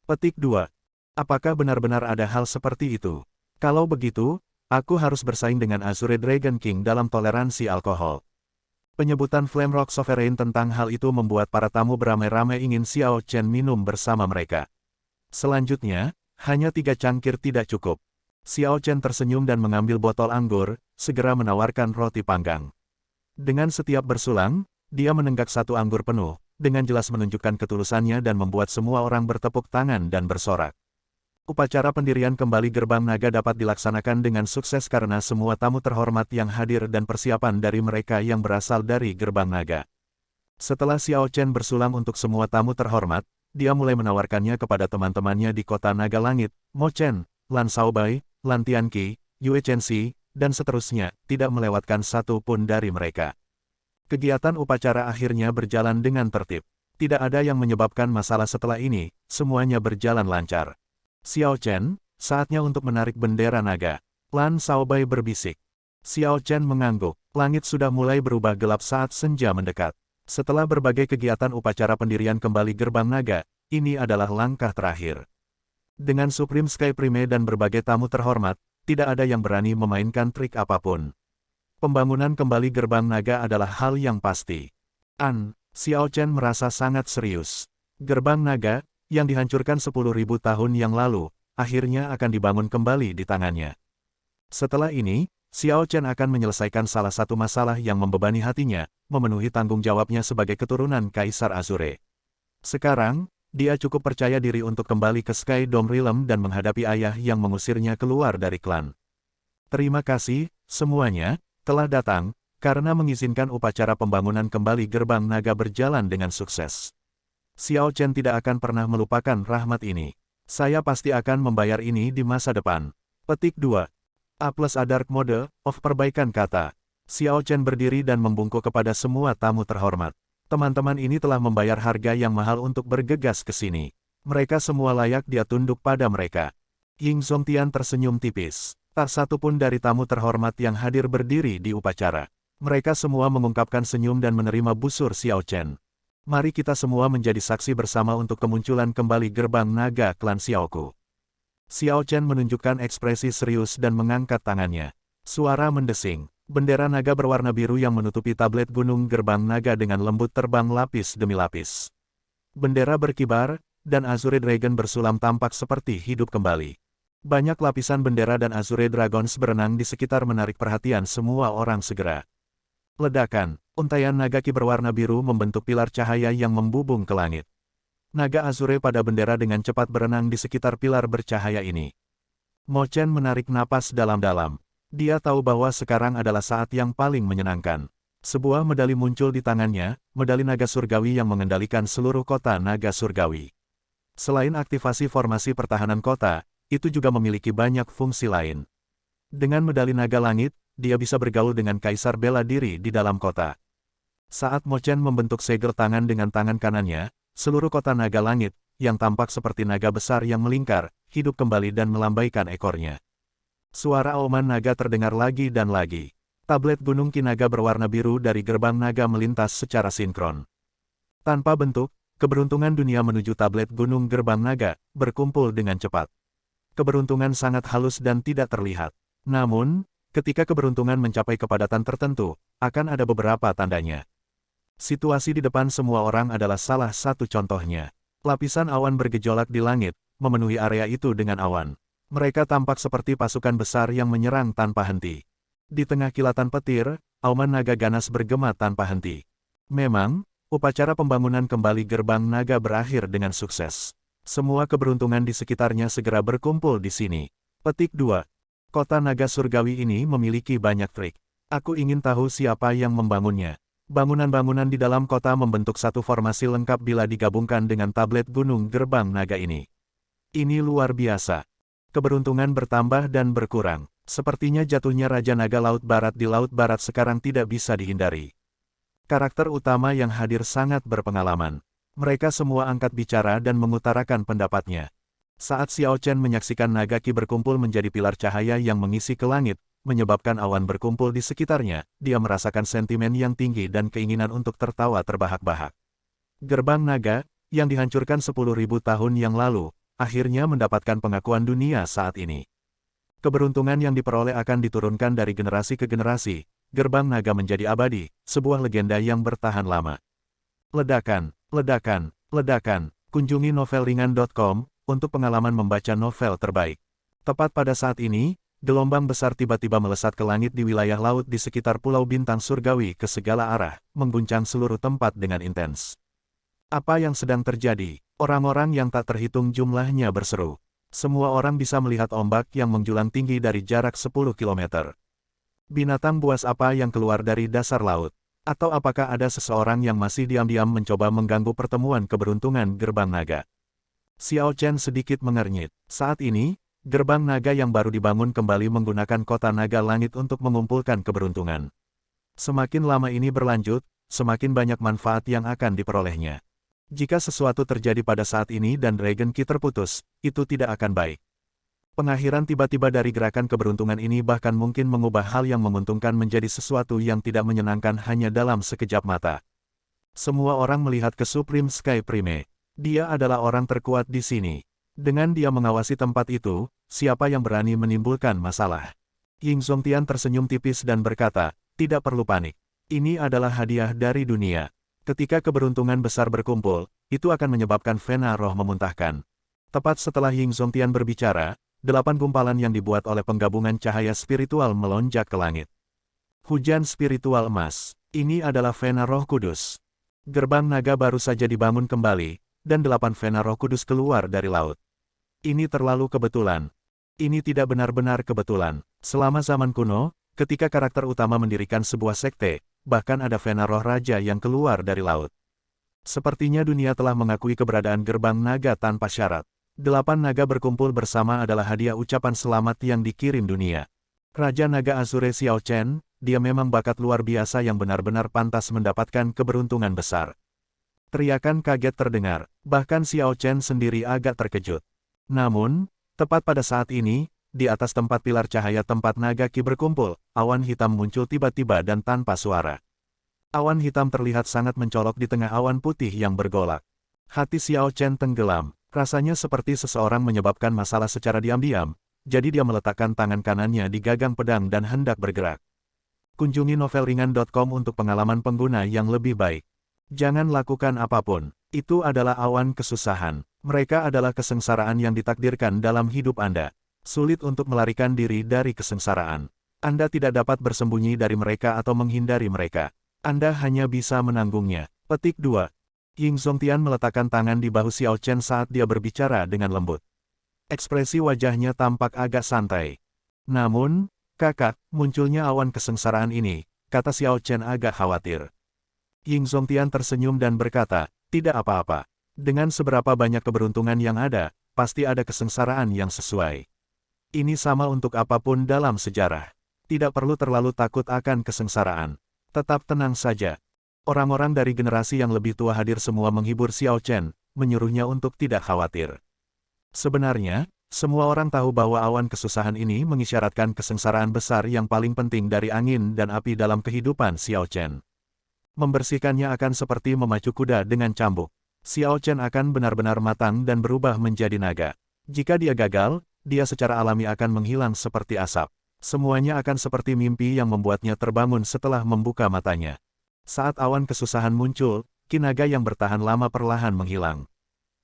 Petik 2. Apakah benar-benar ada hal seperti itu? Kalau begitu, aku harus bersaing dengan Azure Dragon King dalam toleransi alkohol. Penyebutan Flame Rock Sovereign tentang hal itu membuat para tamu beramai-ramai ingin Xiao Chen minum bersama mereka. Selanjutnya, hanya 3 cangkir tidak cukup. Xiao Chen tersenyum dan mengambil botol anggur, segera menawarkan roti panggang. Dengan setiap bersulang, dia menenggak 1 anggur penuh, dengan jelas menunjukkan ketulusannya dan membuat semua orang bertepuk tangan dan bersorak. Upacara pendirian kembali gerbang naga dapat dilaksanakan dengan sukses karena semua tamu terhormat yang hadir dan persiapan dari mereka yang berasal dari gerbang naga. Setelah Xiao Chen bersulang untuk semua tamu terhormat, dia mulai menawarkannya kepada teman-temannya di kota naga langit, Mo Chen, Lan Shaobai, Lan Tianqi, Yue Chenxi, dan seterusnya, tidak melewatkan satu pun dari mereka. Kegiatan upacara akhirnya berjalan dengan tertib. Tidak ada yang menyebabkan masalah setelah ini, semuanya berjalan lancar. Xiao Chen, saatnya untuk menarik bendera naga. Lan Shaobai berbisik. Xiao Chen mengangguk, langit sudah mulai berubah gelap saat senja mendekat. Setelah berbagai kegiatan upacara pendirian kembali gerbang naga, ini adalah langkah terakhir. Dengan Supreme Sky Prime dan berbagai tamu terhormat, tidak ada yang berani memainkan trik apapun. Pembangunan kembali gerbang naga adalah hal yang pasti. Xiao Chen merasa sangat serius. Gerbang naga, yang dihancurkan 10.000 tahun yang lalu, akhirnya akan dibangun kembali di tangannya. Setelah ini, Xiao Chen akan menyelesaikan salah satu masalah yang membebani hatinya, memenuhi tanggung jawabnya sebagai keturunan Kaisar Azure. Sekarang, dia cukup percaya diri untuk kembali ke Sky Dome Realm dan menghadapi ayah yang mengusirnya keluar dari klan. Terima kasih, semuanya, telah datang, karena mengizinkan upacara pembangunan kembali gerbang naga berjalan dengan sukses. Xiao Chen tidak akan pernah melupakan rahmat ini. Saya pasti akan membayar ini di masa depan. Petik 2. A+ Dark Mode of perbaikan kata. Xiao Chen berdiri dan membungkuk kepada semua tamu terhormat. Teman-teman ini telah membayar harga yang mahal untuk bergegas ke sini. Mereka semua layak dia tunduk pada mereka. Ying Zongtian tersenyum tipis. Tak satu pun dari tamu terhormat yang hadir berdiri di upacara. Mereka semua mengungkapkan senyum dan menerima busur Xiao Chen. Mari kita semua menjadi saksi bersama untuk kemunculan kembali gerbang naga klan Xiaoku. Xiao Chen menunjukkan ekspresi serius dan mengangkat tangannya. Suara mendesing. Bendera naga berwarna biru yang menutupi tablet gunung gerbang naga dengan lembut terbang lapis demi lapis. Bendera berkibar, dan Azure Dragon bersulam tampak seperti hidup kembali. Banyak lapisan bendera dan Azure Dragons berenang di sekitar menarik perhatian semua orang segera. Ledakan, untaian naga ki berwarna biru membentuk pilar cahaya yang membubung ke langit. Naga Azure pada bendera dengan cepat berenang di sekitar pilar bercahaya ini. Mo Chen menarik napas dalam-dalam. Dia tahu bahwa sekarang adalah saat yang paling menyenangkan. Sebuah medali muncul di tangannya, medali naga surgawi yang mengendalikan seluruh kota naga surgawi. Selain aktivasi formasi pertahanan kota, itu juga memiliki banyak fungsi lain. Dengan medali naga langit, dia bisa bergaul dengan kaisar bela diri di dalam kota. Saat Mo Chen membentuk segel tangan dengan tangan kanannya, seluruh kota naga langit, yang tampak seperti naga besar yang melingkar, hidup kembali dan melambaikan ekornya. Suara auman naga terdengar lagi dan lagi. Tablet gunung ki naga berwarna biru dari gerbang naga melintas secara sinkron. Tanpa bentuk, keberuntungan dunia menuju tablet gunung gerbang naga, berkumpul dengan cepat. Keberuntungan sangat halus dan tidak terlihat. Namun, ketika keberuntungan mencapai kepadatan tertentu, akan ada beberapa tandanya. Situasi di depan semua orang adalah salah satu contohnya. Lapisan awan bergejolak di langit, memenuhi area itu dengan awan. Mereka tampak seperti pasukan besar yang menyerang tanpa henti. Di tengah kilatan petir, auman naga ganas bergema tanpa henti. Memang, upacara pembangunan kembali gerbang naga berakhir dengan sukses. Semua keberuntungan di sekitarnya segera berkumpul di sini. Petik 2. Kota naga surgawi ini memiliki banyak trik. Aku ingin tahu siapa yang membangunnya. Bangunan-bangunan di dalam kota membentuk satu formasi lengkap bila digabungkan dengan tablet gunung gerbang naga ini. Ini luar biasa. Keberuntungan bertambah dan berkurang. Sepertinya jatuhnya Raja Naga Laut Barat di Laut Barat sekarang tidak bisa dihindari. Karakter utama yang hadir sangat berpengalaman. Mereka semua angkat bicara dan mengutarakan pendapatnya. Saat Xiao Chen menyaksikan naga ki berkumpul menjadi pilar cahaya yang mengisi ke langit, menyebabkan awan berkumpul di sekitarnya, dia merasakan sentimen yang tinggi dan keinginan untuk tertawa terbahak-bahak. Gerbang naga, yang dihancurkan 10.000 tahun yang lalu, akhirnya mendapatkan pengakuan dunia saat ini. Keberuntungan yang diperoleh akan diturunkan dari generasi ke generasi. Gerbang naga menjadi abadi, sebuah legenda yang bertahan lama. Ledakan, ledakan, ledakan. Kunjungi novelringan.com untuk pengalaman membaca novel terbaik. Tepat pada saat ini, gelombang besar tiba-tiba melesat ke langit di wilayah laut di sekitar Pulau Bintang Surgawi ke segala arah, mengguncang seluruh tempat dengan intens. Apa yang sedang terjadi? Orang-orang yang tak terhitung jumlahnya berseru. Semua orang bisa melihat ombak yang menjulang tinggi dari jarak 10 km. Binatang buas apa yang keluar dari dasar laut? Atau apakah ada seseorang yang masih diam-diam mencoba mengganggu pertemuan keberuntungan gerbang naga? Xiao Chen sedikit mengernyit. Saat ini, gerbang naga yang baru dibangun kembali menggunakan kota naga langit untuk mengumpulkan keberuntungan. Semakin lama ini berlanjut, semakin banyak manfaat yang akan diperolehnya. Jika sesuatu terjadi pada saat ini dan Dragon Ki terputus, itu tidak akan baik. Pengakhiran tiba-tiba dari gerakan keberuntungan ini bahkan mungkin mengubah hal yang menguntungkan menjadi sesuatu yang tidak menyenangkan hanya dalam sekejap mata. Semua orang melihat ke Supreme Sky Prime. Dia adalah orang terkuat di sini. Dengan dia mengawasi tempat itu, siapa yang berani menimbulkan masalah? Ying Zongtian tersenyum tipis dan berkata, tidak perlu panik. Ini adalah hadiah dari dunia. Ketika keberuntungan besar berkumpul, itu akan menyebabkan Vena Roh memuntahkan. Tepat setelah Ying Zongtian berbicara, 8 gumpalan yang dibuat oleh penggabungan cahaya spiritual melonjak ke langit. Hujan spiritual emas. Ini adalah Vena Roh Kudus. Gerbang naga baru saja dibangun kembali, dan 8 Vena Roh Kudus keluar dari laut. Ini terlalu kebetulan. Ini tidak benar-benar kebetulan. Selama zaman kuno, ketika karakter utama mendirikan sebuah sekte, bahkan ada Vena Roh Raja yang keluar dari laut. Sepertinya dunia telah mengakui keberadaan gerbang naga tanpa syarat. 8 naga berkumpul bersama adalah hadiah ucapan selamat yang dikirim dunia. Raja Naga Azure Xiao Chen, dia memang bakat luar biasa yang benar-benar pantas mendapatkan keberuntungan besar. Teriakan kaget terdengar, bahkan Xiao Chen sendiri agak terkejut. Namun, tepat pada saat ini, di atas tempat pilar cahaya tempat naga Qi berkumpul, awan hitam muncul tiba-tiba dan tanpa suara. Awan hitam terlihat sangat mencolok di tengah awan putih yang bergolak. Hati Xiao Chen tenggelam, rasanya seperti seseorang menyebabkan masalah secara diam-diam, jadi dia meletakkan tangan kanannya di gagang pedang dan hendak bergerak. Kunjungi novelringan.com untuk pengalaman pengguna yang lebih baik. Jangan lakukan apapun, itu adalah awan kesusahan. Mereka adalah kesengsaraan yang ditakdirkan dalam hidup Anda. Sulit untuk melarikan diri dari kesengsaraan. Anda tidak dapat bersembunyi dari mereka atau menghindari mereka. Anda hanya bisa menanggungnya. Petik 2. Ying Zongtian meletakkan tangan di bahu Xiao Chen saat dia berbicara dengan lembut. Ekspresi wajahnya tampak agak santai. Namun, kakak, munculnya awan kesengsaraan ini, kata Xiao Chen agak khawatir. Ying Zongtian tersenyum dan berkata, tidak apa-apa. Dengan seberapa banyak keberuntungan yang ada, pasti ada kesengsaraan yang sesuai. Ini sama untuk apapun dalam sejarah. Tidak perlu terlalu takut akan kesengsaraan. Tetap tenang saja. Orang-orang dari generasi yang lebih tua hadir semua menghibur Xiao Chen, menyuruhnya untuk tidak khawatir. Sebenarnya, semua orang tahu bahwa awan kesusahan ini mengisyaratkan kesengsaraan besar yang paling penting dari angin dan api dalam kehidupan Xiao Chen. Membersihkannya akan seperti memacu kuda dengan cambuk. Xiao Chen akan benar-benar matang dan berubah menjadi naga. Jika dia gagal, dia secara alami akan menghilang seperti asap. Semuanya akan seperti mimpi yang membuatnya terbangun setelah membuka matanya. Saat awan kesusahan muncul, Qi naga yang bertahan lama perlahan menghilang.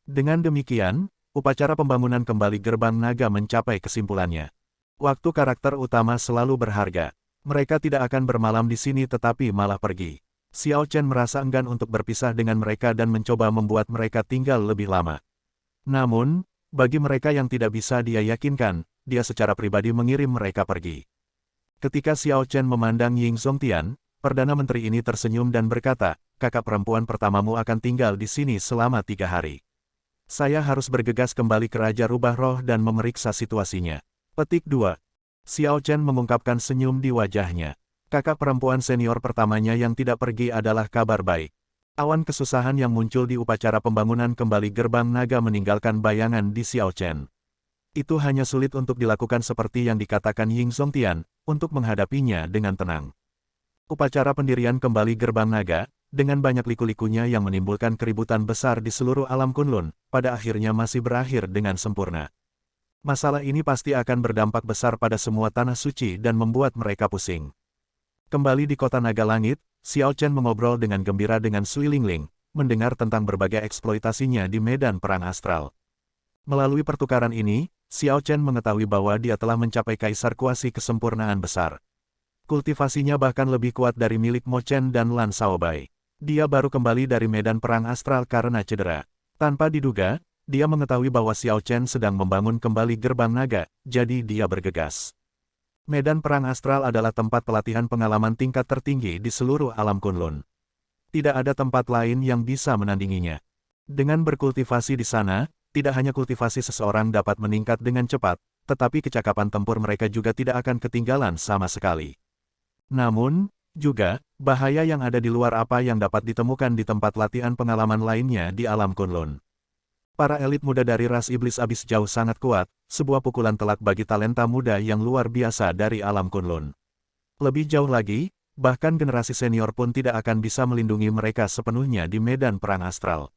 Dengan demikian, upacara pembangunan kembali gerbang naga mencapai kesimpulannya. Waktu karakter utama selalu berharga. Mereka tidak akan bermalam di sini tetapi malah pergi. Xiao Chen merasa enggan untuk berpisah dengan mereka dan mencoba membuat mereka tinggal lebih lama. Namun, bagi mereka yang tidak bisa dia yakinkan, dia secara pribadi mengirim mereka pergi. Ketika Xiao Chen memandang Ying Zongtian, Perdana Menteri ini tersenyum dan berkata, kakak perempuan pertamamu akan tinggal di sini selama 3 hari. Saya harus bergegas kembali ke Raja Rubah Roh dan memeriksa situasinya. Petik 2. Xiao Chen mengungkapkan senyum di wajahnya. Kakak perempuan senior pertamanya yang tidak pergi adalah kabar baik. Awan kesusahan yang muncul di upacara pembangunan kembali gerbang naga meninggalkan bayangan di Xiao Chen. Itu hanya sulit untuk dilakukan seperti yang dikatakan Ying Zongtian, untuk menghadapinya dengan tenang. Upacara pendirian kembali gerbang naga, dengan banyak liku-likunya yang menimbulkan keributan besar di seluruh alam Kunlun, pada akhirnya masih berakhir dengan sempurna. Masalah ini pasti akan berdampak besar pada semua tanah suci dan membuat mereka pusing. Kembali di kota naga langit, Xiao Chen mengobrol dengan gembira dengan Sui Lingling, mendengar tentang berbagai eksploitasinya di medan perang astral. Melalui pertukaran ini, Xiao Chen mengetahui bahwa dia telah mencapai kaisar kuasi kesempurnaan besar. Kultivasinya bahkan lebih kuat dari milik Mo Chen dan Lan Shaobai. Dia baru kembali dari medan perang astral karena cedera. Tanpa diduga, dia mengetahui bahwa Xiao Chen sedang membangun kembali gerbang naga, jadi dia bergegas. Medan perang astral adalah tempat pelatihan pengalaman tingkat tertinggi di seluruh alam Kunlun. Tidak ada tempat lain yang bisa menandinginya. Dengan berkultivasi di sana, tidak hanya kultivasi seseorang dapat meningkat dengan cepat, tetapi kecakapan tempur mereka juga tidak akan ketinggalan sama sekali. Namun, juga, bahaya yang ada di luar apa yang dapat ditemukan di tempat latihan pengalaman lainnya di alam Kunlun. Para elit muda dari ras iblis abis jauh sangat kuat, sebuah pukulan telak bagi talenta muda yang luar biasa dari alam Kunlun. Lebih jauh lagi, bahkan generasi senior pun tidak akan bisa melindungi mereka sepenuhnya di medan perang astral.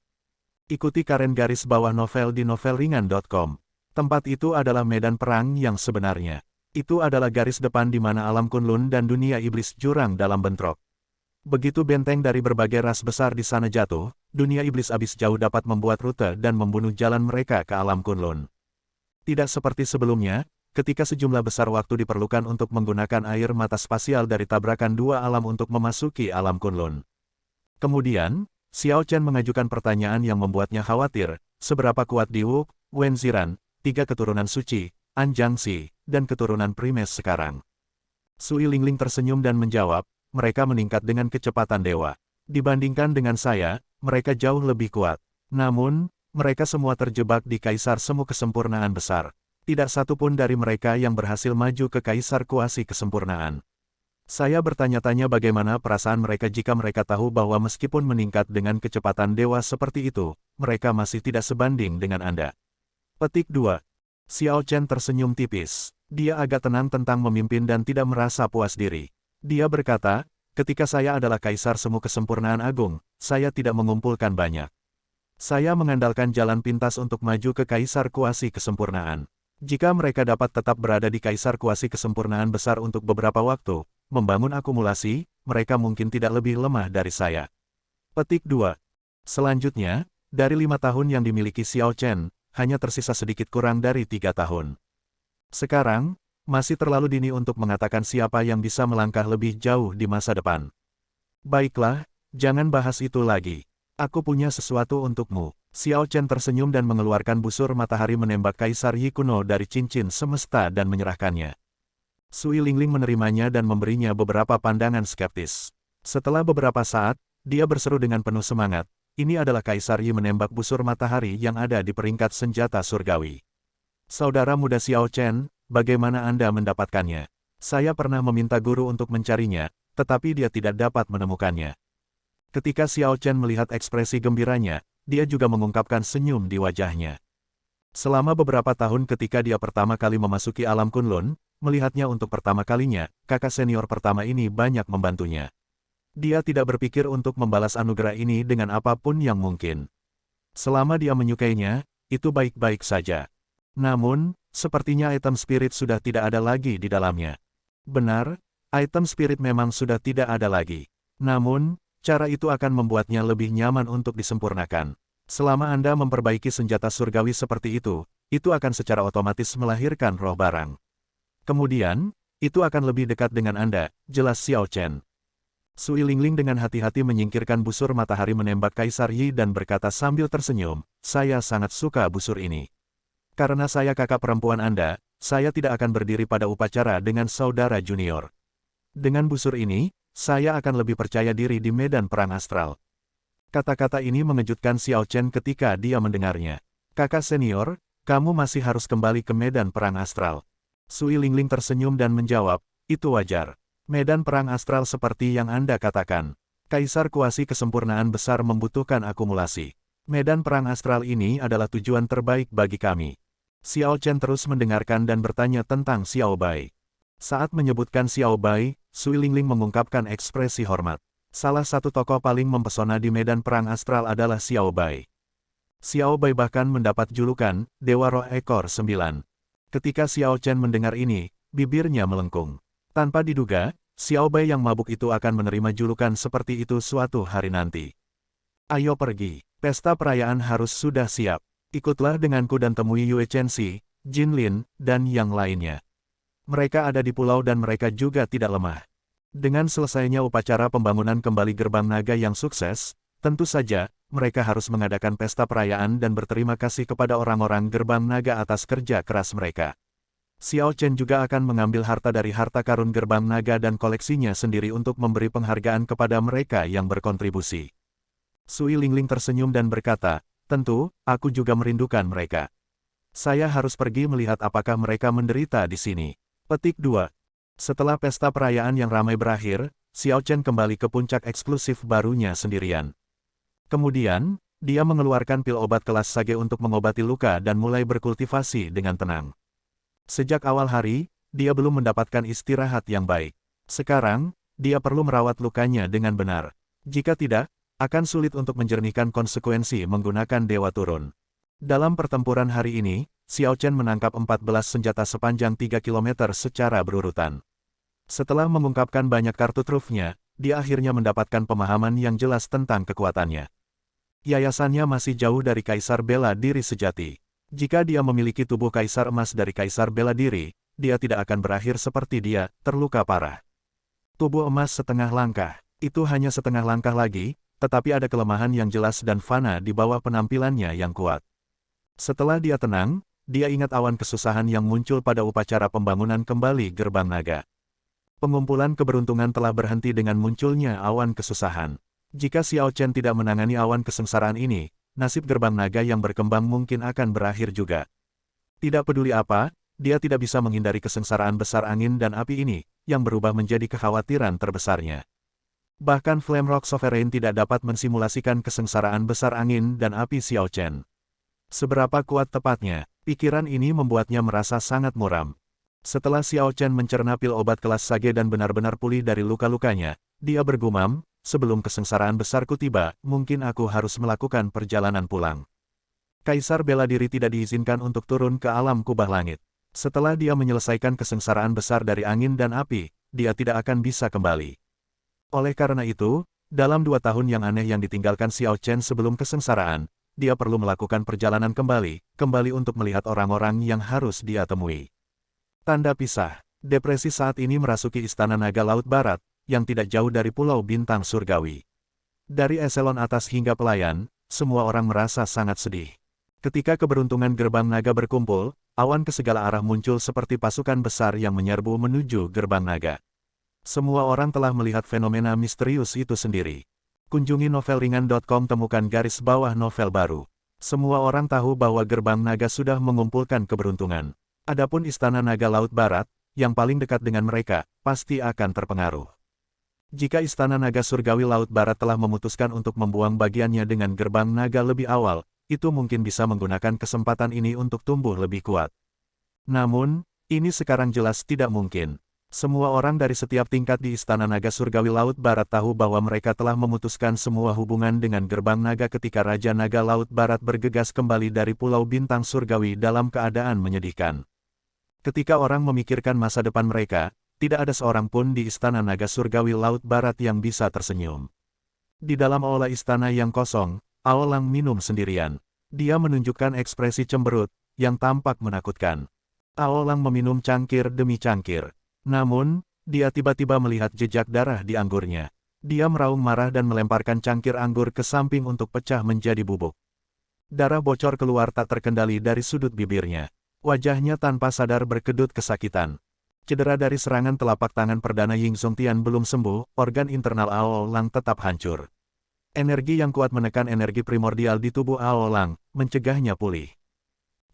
Ikuti karen garis bawah novel di novelringan.com. Tempat itu adalah medan perang yang sebenarnya. Itu adalah garis depan di mana alam Kunlun dan dunia iblis jurang dalam bentrok. Begitu benteng dari berbagai ras besar di sana jatuh, dunia iblis abis jauh dapat membuat rute dan membunuh jalan mereka ke alam Kunlun. Tidak seperti sebelumnya, ketika sejumlah besar waktu diperlukan untuk menggunakan air mata spasial dari tabrakan dua alam untuk memasuki alam Kunlun. Kemudian, Xiao Chen mengajukan pertanyaan yang membuatnya khawatir, seberapa kuat Diwu, Wen Ziran, 3 keturunan suci, An Jiangxi, dan keturunan Primes sekarang. Sui Lingling tersenyum dan menjawab, mereka meningkat dengan kecepatan dewa. Dibandingkan dengan saya, mereka jauh lebih kuat. Namun, mereka semua terjebak di Kaisar Semu Kesempurnaan Besar. Tidak satu pun dari mereka yang berhasil maju ke Kaisar Kuasi Kesempurnaan. Saya bertanya-tanya bagaimana perasaan mereka jika mereka tahu bahwa meskipun meningkat dengan kecepatan dewa seperti itu, mereka masih tidak sebanding dengan Anda. Petik 2. Xiao Chen tersenyum tipis. Dia agak tenang tentang memimpin dan tidak merasa puas diri. Dia berkata, ketika saya adalah Kaisar Semu Kesempurnaan Agung, saya tidak mengumpulkan banyak. Saya mengandalkan jalan pintas untuk maju ke Kaisar Kuasi Kesempurnaan. Jika mereka dapat tetap berada di Kaisar Kuasi Kesempurnaan Besar untuk beberapa waktu, membangun akumulasi, mereka mungkin tidak lebih lemah dari saya. Petik 2. Selanjutnya, dari 5 tahun yang dimiliki Xiao Chen, hanya tersisa sedikit kurang dari 3 tahun. Sekarang, masih terlalu dini untuk mengatakan siapa yang bisa melangkah lebih jauh di masa depan. Baiklah, jangan bahas itu lagi. Aku punya sesuatu untukmu. Xiao Chen tersenyum dan mengeluarkan busur matahari menembak Kaisar Yi kuno dari cincin semesta dan menyerahkannya. Sui Lingling menerimanya dan memberinya beberapa pandangan skeptis. Setelah beberapa saat, dia berseru dengan penuh semangat, ini adalah Kaisar Yi menembak busur matahari yang ada di peringkat senjata surgawi. Saudara muda Xiao Chen, bagaimana Anda mendapatkannya? Saya pernah meminta guru untuk mencarinya, tetapi dia tidak dapat menemukannya. Ketika Xiao Chen melihat ekspresi gembiranya, dia juga mengungkapkan senyum di wajahnya. Selama beberapa tahun ketika dia pertama kali memasuki alam Kunlun, melihatnya untuk pertama kalinya, kakak senior pertama ini banyak membantunya. Dia tidak berpikir untuk membalas anugerah ini dengan apapun yang mungkin. Selama dia menyukainya, itu baik-baik saja. Namun, sepertinya item spirit sudah tidak ada lagi di dalamnya. Benar, item spirit memang sudah tidak ada lagi. Namun, cara itu akan membuatnya lebih nyaman untuk disempurnakan. Selama Anda memperbaiki senjata surgawi seperti itu akan secara otomatis melahirkan roh barang. Kemudian, itu akan lebih dekat dengan Anda, jelas Xiao Chen. Sui Lingling dengan hati-hati menyingkirkan busur matahari menembak Kaisar Yi dan berkata sambil tersenyum, saya sangat suka busur ini. Karena saya kakak perempuan Anda, saya tidak akan berdiri pada upacara dengan saudara junior. Dengan busur ini, saya akan lebih percaya diri di medan perang astral. Kata-kata ini mengejutkan Xiao Chen ketika dia mendengarnya. Kakak senior, kamu masih harus kembali ke medan perang astral. Sui Lingling tersenyum dan menjawab, itu wajar. Medan perang astral seperti yang Anda katakan. Kaisar Kuasi Kesempurnaan Besar membutuhkan akumulasi. Medan perang astral ini adalah tujuan terbaik bagi kami. Xiao Chen terus mendengarkan dan bertanya tentang Xiao Bai. Saat menyebutkan Xiao Bai, Sui Lingling mengungkapkan ekspresi hormat. Salah satu tokoh paling mempesona di medan perang astral adalah Xiao Bai. Xiao Bai bahkan mendapat julukan, Dewa Roh Ekor 9. Ketika Xiao Chen mendengar ini, bibirnya melengkung. Tanpa diduga, Xiao Bai yang mabuk itu akan menerima julukan seperti itu suatu hari nanti. Ayo pergi, pesta perayaan harus sudah siap. Ikutlah denganku dan temui Yue Chenxi, Jin Lin, dan yang lainnya. Mereka ada di pulau dan mereka juga tidak lemah. Dengan selesainya upacara pembangunan kembali gerbang naga yang sukses, tentu saja, mereka harus mengadakan pesta perayaan dan berterima kasih kepada orang-orang gerbang naga atas kerja keras mereka. Xiao Chen juga akan mengambil harta dari harta karun gerbang naga dan koleksinya sendiri untuk memberi penghargaan kepada mereka yang berkontribusi. Sui Lingling tersenyum dan berkata, tentu, aku juga merindukan mereka. Saya harus pergi melihat apakah mereka menderita di sini. Petik 2. Setelah pesta perayaan yang ramai berakhir, Xiao Chen kembali ke puncak eksklusif barunya sendirian. Kemudian, dia mengeluarkan pil obat kelas Sage untuk mengobati luka dan mulai berkultivasi dengan tenang. Sejak awal hari, dia belum mendapatkan istirahat yang baik. Sekarang, dia perlu merawat lukanya dengan benar. Jika tidak, akan sulit untuk menjernihkan konsekuensi menggunakan Dewa Turun. Dalam pertempuran hari ini, Xiao Chen menangkap 14 senjata sepanjang 3 km secara berurutan. Setelah mengungkapkan banyak kartu trufnya, dia akhirnya mendapatkan pemahaman yang jelas tentang kekuatannya. Yayasannya masih jauh dari Kaisar Bela Diri sejati. Jika dia memiliki tubuh Kaisar Emas dari Kaisar Bela Diri, dia tidak akan berakhir seperti dia, terluka parah. Tubuh emas setengah langkah, itu hanya setengah langkah lagi, tetapi ada kelemahan yang jelas dan fana di bawah penampilannya yang kuat. Setelah dia tenang, dia ingat awan kesusahan yang muncul pada upacara pembangunan kembali Gerbang Naga. Pengumpulan keberuntungan telah berhenti dengan munculnya awan kesusahan. Jika Xiao Chen tidak menangani awan kesengsaraan ini, nasib Gerbang Naga yang berkembang mungkin akan berakhir juga. Tidak peduli apa, dia tidak bisa menghindari kesengsaraan besar angin dan api ini, yang berubah menjadi kekhawatiran terbesarnya. Bahkan Flame Rock Sovereign tidak dapat mensimulasikan kesengsaraan besar angin dan api Xiao Chen. Seberapa kuat tepatnya, pikiran ini membuatnya merasa sangat muram. Setelah Xiao Chen mencerna pil obat kelas Sage dan benar-benar pulih dari luka-lukanya, dia bergumam, sebelum kesengsaraan besarku tiba, mungkin aku harus melakukan perjalanan pulang. Kaisar bela diri tidak diizinkan untuk turun ke alam kubah langit. Setelah dia menyelesaikan kesengsaraan besar dari angin dan api, dia tidak akan bisa kembali. Oleh karena itu, dalam 2 tahun yang aneh yang ditinggalkan Xiao Chen sebelum kesengsaraan, dia perlu melakukan perjalanan kembali untuk melihat orang-orang yang harus dia temui. Tanda pisah, depresi saat ini merasuki Istana Naga Laut Barat, yang tidak jauh dari Pulau Bintang Surgawi. Dari eselon atas hingga pelayan, semua orang merasa sangat sedih. Ketika keberuntungan Gerbang Naga berkumpul, awan ke segala arah muncul seperti pasukan besar yang menyerbu menuju Gerbang Naga. Semua orang telah melihat fenomena misterius itu sendiri. Kunjungi novelringan.com, temukan garis bawah novel baru. Semua orang tahu bahwa Gerbang Naga sudah mengumpulkan keberuntungan. Adapun Istana Naga Laut Barat, yang paling dekat dengan mereka, pasti akan terpengaruh. Jika Istana Naga Surgawi Laut Barat telah memutuskan untuk membuang bagiannya dengan Gerbang Naga lebih awal, itu mungkin bisa menggunakan kesempatan ini untuk tumbuh lebih kuat. Namun, ini sekarang jelas tidak mungkin. Semua orang dari setiap tingkat di Istana Naga Surgawi Laut Barat tahu bahwa mereka telah memutuskan semua hubungan dengan Gerbang Naga ketika Raja Naga Laut Barat bergegas kembali dari Pulau Bintang Surgawi dalam keadaan menyedihkan. Ketika orang memikirkan masa depan mereka, tidak ada seorang pun di Istana Naga Surgawi Laut Barat yang bisa tersenyum. Di dalam aula istana yang kosong, Aolang minum sendirian. Dia menunjukkan ekspresi cemberut, yang tampak menakutkan. Aolang meminum cangkir demi cangkir. Namun, dia tiba-tiba melihat jejak darah di anggurnya. Dia meraung marah dan melemparkan cangkir anggur ke samping untuk pecah menjadi bubuk. Darah bocor keluar tak terkendali dari sudut bibirnya. Wajahnya tanpa sadar berkedut kesakitan. Cedera dari serangan telapak tangan perdana Ying Zongtian belum sembuh, organ internal Aolang tetap hancur. Energi yang kuat menekan energi primordial di tubuh Aolang, mencegahnya pulih.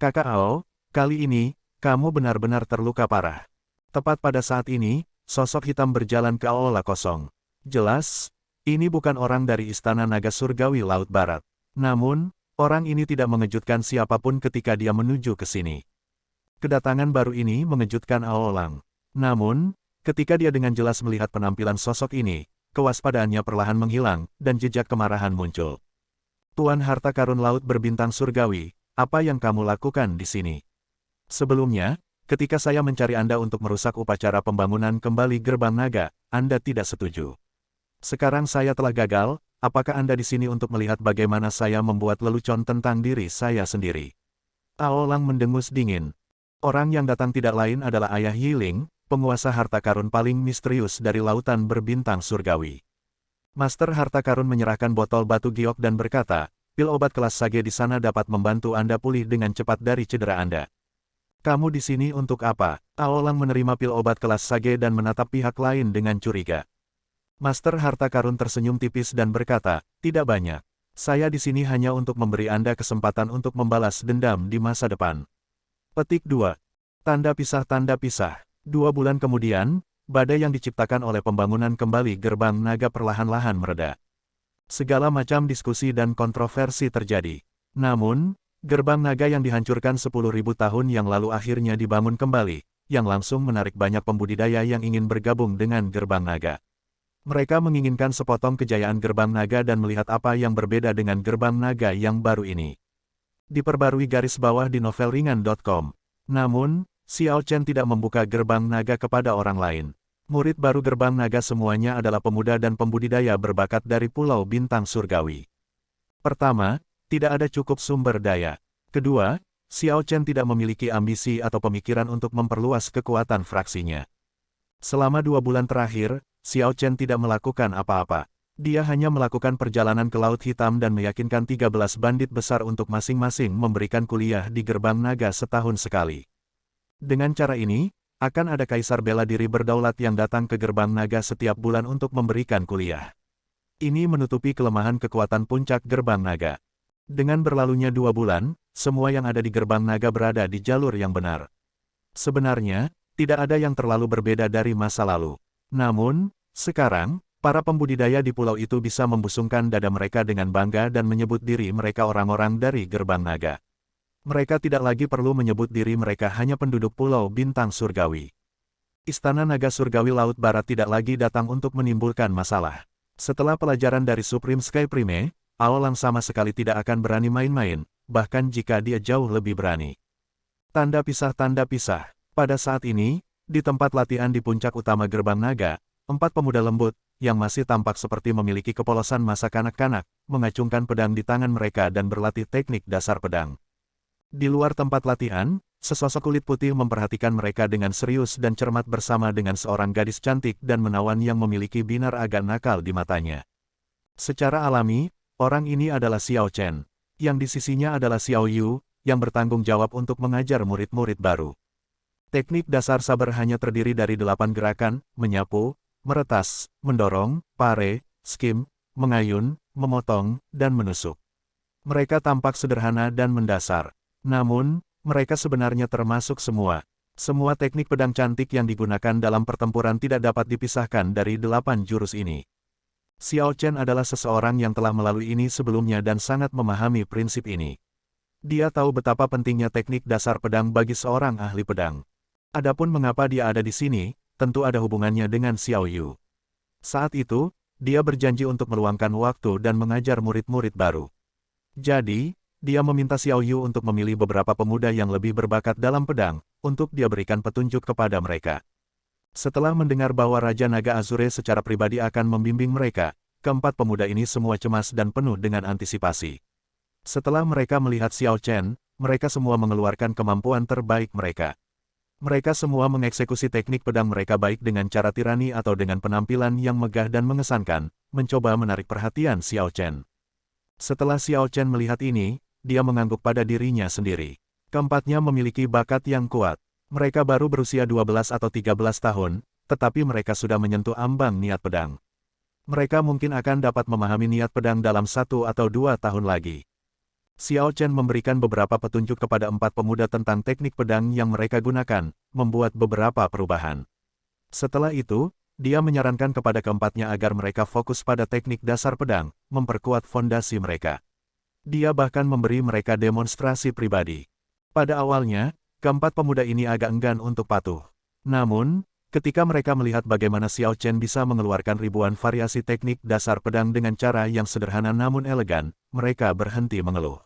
Kakak Ao, kali ini, kamu benar-benar terluka parah. Tepat pada saat ini, sosok hitam berjalan ke aula kosong. Jelas, ini bukan orang dari Istana Naga Surgawi Laut Barat. Namun, orang ini tidak mengejutkan siapapun ketika dia menuju ke sini. Kedatangan baru ini mengejutkan Aolang. Namun, ketika dia dengan jelas melihat penampilan sosok ini, kewaspadaannya perlahan menghilang, dan jejak kemarahan muncul. Tuan Harta Karun Laut Berbintang Surgawi, apa yang kamu lakukan di sini? Sebelumnya, ketika saya mencari Anda untuk merusak upacara pembangunan kembali Gerbang Naga, Anda tidak setuju. Sekarang saya telah gagal, apakah Anda di sini untuk melihat bagaimana saya membuat lelucon tentang diri saya sendiri? Aolang mendengus dingin. Orang yang datang tidak lain adalah Ayah Yiling, penguasa harta karun paling misterius dari lautan berbintang surgawi. Master harta karun menyerahkan botol batu giok dan berkata, pil obat kelas Sage di sana dapat membantu Anda pulih dengan cepat dari cedera Anda. Kamu di sini untuk apa? Aolang menerima pil obat kelas Sage dan menatap pihak lain dengan curiga. Master harta karun tersenyum tipis dan berkata, tidak banyak. Saya di sini hanya untuk memberi Anda kesempatan untuk membalas dendam di masa depan. Petik 2. Tanda pisah. 2 bulan kemudian, badai yang diciptakan oleh pembangunan kembali Gerbang Naga perlahan-lahan mereda. Segala macam diskusi dan kontroversi terjadi. Namun, Gerbang Naga yang dihancurkan 10.000 tahun yang lalu akhirnya dibangun kembali, yang langsung menarik banyak pembudidaya yang ingin bergabung dengan Gerbang Naga. Mereka menginginkan sepotong kejayaan Gerbang Naga dan melihat apa yang berbeda dengan Gerbang Naga yang baru ini. Diperbarui garis bawah di novelringan.com. Namun, Xiao Chen tidak membuka Gerbang Naga kepada orang lain. Murid baru Gerbang Naga semuanya adalah pemuda dan pembudidaya berbakat dari Pulau Bintang Surgawi. Pertama, tidak ada cukup sumber daya. Kedua, Xiao Chen tidak memiliki ambisi atau pemikiran untuk memperluas kekuatan fraksinya. Selama 2 bulan terakhir, Xiao Chen tidak melakukan apa-apa. Dia hanya melakukan perjalanan ke Laut Hitam dan meyakinkan 13 bandit besar untuk masing-masing memberikan kuliah di Gerbang Naga setahun sekali. Dengan cara ini, akan ada kaisar bela diri berdaulat yang datang ke Gerbang Naga setiap bulan untuk memberikan kuliah. Ini menutupi kelemahan kekuatan puncak Gerbang Naga. Dengan berlalunya 2 bulan, semua yang ada di Gerbang Naga berada di jalur yang benar. Sebenarnya, tidak ada yang terlalu berbeda dari masa lalu. Namun, sekarang, para pembudidaya di pulau itu bisa membusungkan dada mereka dengan bangga dan menyebut diri mereka orang-orang dari Gerbang Naga. Mereka tidak lagi perlu menyebut diri mereka hanya penduduk Pulau Bintang Surgawi. Istana Naga Surgawi Laut Barat tidak lagi datang untuk menimbulkan masalah. Setelah pelajaran dari Supreme Sky Prime, Aolang sama sekali tidak akan berani main-main, bahkan jika dia jauh lebih berani. Tanda pisah. Pada saat ini, di tempat latihan di puncak utama Gerbang Naga, 4 pemuda lembut, yang masih tampak seperti memiliki kepolosan masa kanak-kanak, mengacungkan pedang di tangan mereka dan berlatih teknik dasar pedang. Di luar tempat latihan, sesosok kulit putih memperhatikan mereka dengan serius dan cermat bersama dengan seorang gadis cantik dan menawan yang memiliki binar agak nakal di matanya. Secara alami, orang ini adalah Xiao Chen. Yang di sisinya adalah Xiao Yu, yang bertanggung jawab untuk mengajar murid-murid baru. Teknik dasar sabar hanya terdiri dari 8 gerakan, menyapu, meretas, mendorong, pare, skim, mengayun, memotong, dan menusuk. Mereka tampak sederhana dan mendasar. Namun, mereka sebenarnya termasuk semua. Semua teknik pedang cantik yang digunakan dalam pertempuran tidak dapat dipisahkan dari 8 jurus ini. Xiao Chen adalah seseorang yang telah melalui ini sebelumnya dan sangat memahami prinsip ini. Dia tahu betapa pentingnya teknik dasar pedang bagi seorang ahli pedang. Adapun mengapa dia ada di sini, tentu ada hubungannya dengan Xiao Yu. Saat itu, dia berjanji untuk meluangkan waktu dan mengajar murid-murid baru. Jadi, dia meminta Xiao Yu untuk memilih beberapa pemuda yang lebih berbakat dalam pedang, untuk dia berikan petunjuk kepada mereka. Setelah mendengar bahwa Raja Naga Azure secara pribadi akan membimbing mereka, keempat pemuda ini semua cemas dan penuh dengan antisipasi. Setelah mereka melihat Xiao Chen, mereka semua mengeluarkan kemampuan terbaik mereka. Mereka semua mengeksekusi teknik pedang mereka baik dengan cara tirani atau dengan penampilan yang megah dan mengesankan, mencoba menarik perhatian Xiao Chen. Setelah Xiao Chen melihat ini, dia mengangguk pada dirinya sendiri. Keempatnya memiliki bakat yang kuat. Mereka baru berusia 12 atau 13 tahun, tetapi mereka sudah menyentuh ambang niat pedang. Mereka mungkin akan dapat memahami niat pedang dalam 1 atau 2 tahun lagi. Xiao Chen memberikan beberapa petunjuk kepada 4 pemuda tentang teknik pedang yang mereka gunakan, membuat beberapa perubahan. Setelah itu, dia menyarankan kepada keempatnya agar mereka fokus pada teknik dasar pedang, memperkuat fondasi mereka. Dia bahkan memberi mereka demonstrasi pribadi. Pada awalnya, keempat pemuda ini agak enggan untuk patuh. Namun, ketika mereka melihat bagaimana Xiao Chen bisa mengeluarkan ribuan variasi teknik dasar pedang dengan cara yang sederhana namun elegan, mereka berhenti mengeluh.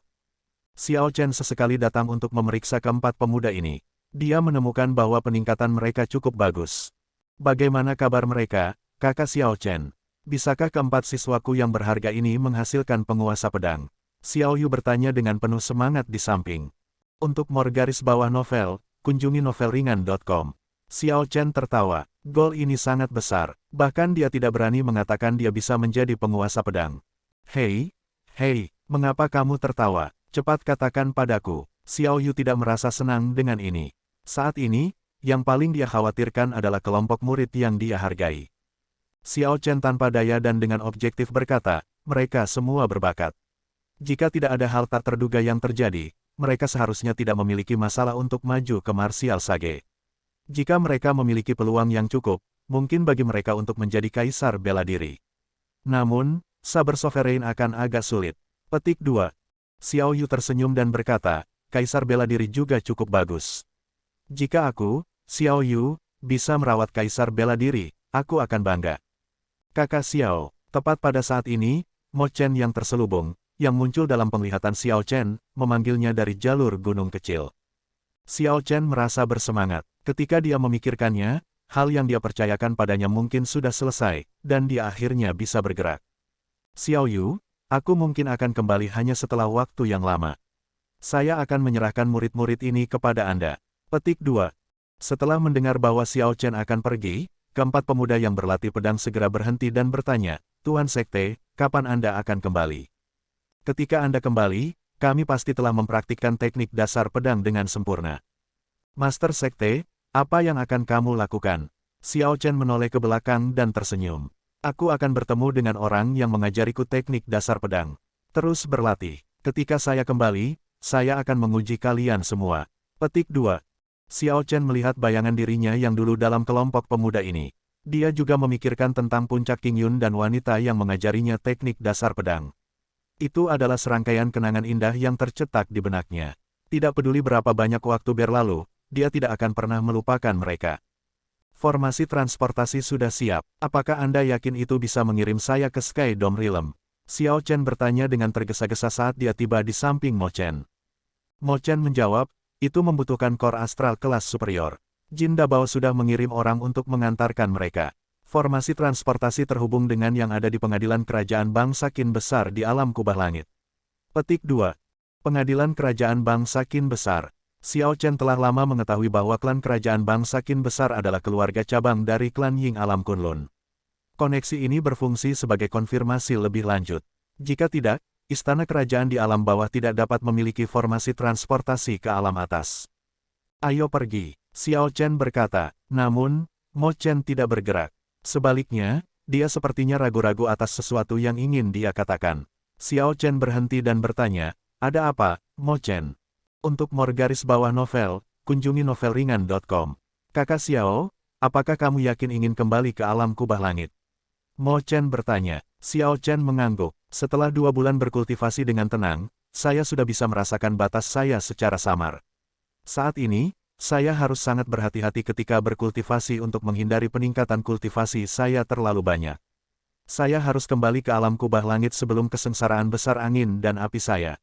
Xiao Chen sesekali datang untuk memeriksa keempat pemuda ini. Dia menemukan bahwa peningkatan mereka cukup bagus. Bagaimana kabar mereka, kakak Xiao Chen? Bisakah keempat siswaku yang berharga ini menghasilkan penguasa pedang? Xiao Yu bertanya dengan penuh semangat di samping. Untuk _bawah novel, kunjungi novelringan.com. Xiao Chen tertawa. Gol ini sangat besar, bahkan dia tidak berani mengatakan dia bisa menjadi penguasa pedang. Hei, mengapa kamu tertawa? Cepat katakan padaku. Xiao Yu tidak merasa senang dengan ini. Saat ini, yang paling dia khawatirkan adalah kelompok murid yang dia hargai. Xiao Chen tanpa daya dan dengan objektif berkata, mereka semua berbakat. Jika tidak ada hal tak terduga yang terjadi, mereka seharusnya tidak memiliki masalah untuk maju ke Martial Sage. Jika mereka memiliki peluang yang cukup, mungkin bagi mereka untuk menjadi kaisar bela diri. Namun, saber sovereign akan agak sulit. Petik 2. Xiao Yu tersenyum dan berkata, kaisar bela diri juga cukup bagus. Jika aku, Xiao Yu, bisa merawat kaisar bela diri, aku akan bangga. Kakak Xiao, tepat pada saat ini, Mo Chen yang terselubung, yang muncul dalam penglihatan Xiao Chen, memanggilnya dari jalur gunung kecil. Xiao Chen merasa bersemangat. Ketika dia memikirkannya, hal yang dia percayakan padanya mungkin sudah selesai, dan dia akhirnya bisa bergerak. Xiao Yu, aku mungkin akan kembali hanya setelah waktu yang lama. Saya akan menyerahkan murid-murid ini kepada Anda. Petik 2. Setelah mendengar bahwa Xiao Chen akan pergi, keempat pemuda yang berlatih pedang segera berhenti dan bertanya, Tuan Sekte, kapan Anda akan kembali? Ketika Anda kembali, kami pasti telah mempraktikkan teknik dasar pedang dengan sempurna. Master Sekte, apa yang akan kamu lakukan? Xiao Chen menoleh ke belakang dan tersenyum. Aku akan bertemu dengan orang yang mengajariku teknik dasar pedang. Terus berlatih. Ketika saya kembali, saya akan menguji kalian semua. Petik 2. Xiao Chen melihat bayangan dirinya yang dulu dalam kelompok pemuda ini. Dia juga memikirkan tentang puncak King Yun dan wanita yang mengajarinya teknik dasar pedang. Itu adalah serangkaian kenangan indah yang tercetak di benaknya. Tidak peduli berapa banyak waktu berlalu, dia tidak akan pernah melupakan mereka. Formasi transportasi sudah siap. Apakah Anda yakin itu bisa mengirim saya ke Sky Dome Realm? Xiao Chen bertanya dengan tergesa-gesa saat dia tiba di samping Mo Chen. Mo Chen menjawab, itu membutuhkan kor astral kelas superior. Jin Dabao sudah mengirim orang untuk mengantarkan mereka. Formasi transportasi terhubung dengan yang ada di pengadilan kerajaan bangsa Qin besar di alam kubah langit. Petik 2. Pengadilan kerajaan bangsa Qin besar. Xiao Chen telah lama mengetahui bahwa klan kerajaan bangsa Qin besar adalah keluarga cabang dari klan Ying alam Kunlun. Koneksi ini berfungsi sebagai konfirmasi lebih lanjut. Jika tidak, istana kerajaan di alam bawah tidak dapat memiliki formasi transportasi ke alam atas. Ayo pergi, Xiao Chen berkata, namun, Mo Chen tidak bergerak. Sebaliknya, dia sepertinya ragu-ragu atas sesuatu yang ingin dia katakan. Xiao Chen berhenti dan bertanya, ada apa, Mo Chen? Untuk more garis bawah novel, kunjungi novelringan.com. Kakak Xiao, apakah kamu yakin ingin kembali ke alam kubah langit? Mo Chen bertanya. Xiao Chen mengangguk. Setelah 2 bulan berkultivasi dengan tenang, saya sudah bisa merasakan batas saya secara samar. Saat ini, saya harus sangat berhati-hati ketika berkultivasi untuk menghindari peningkatan kultivasi saya terlalu banyak. Saya harus kembali ke alam kubah langit sebelum kesengsaraan besar angin dan api saya.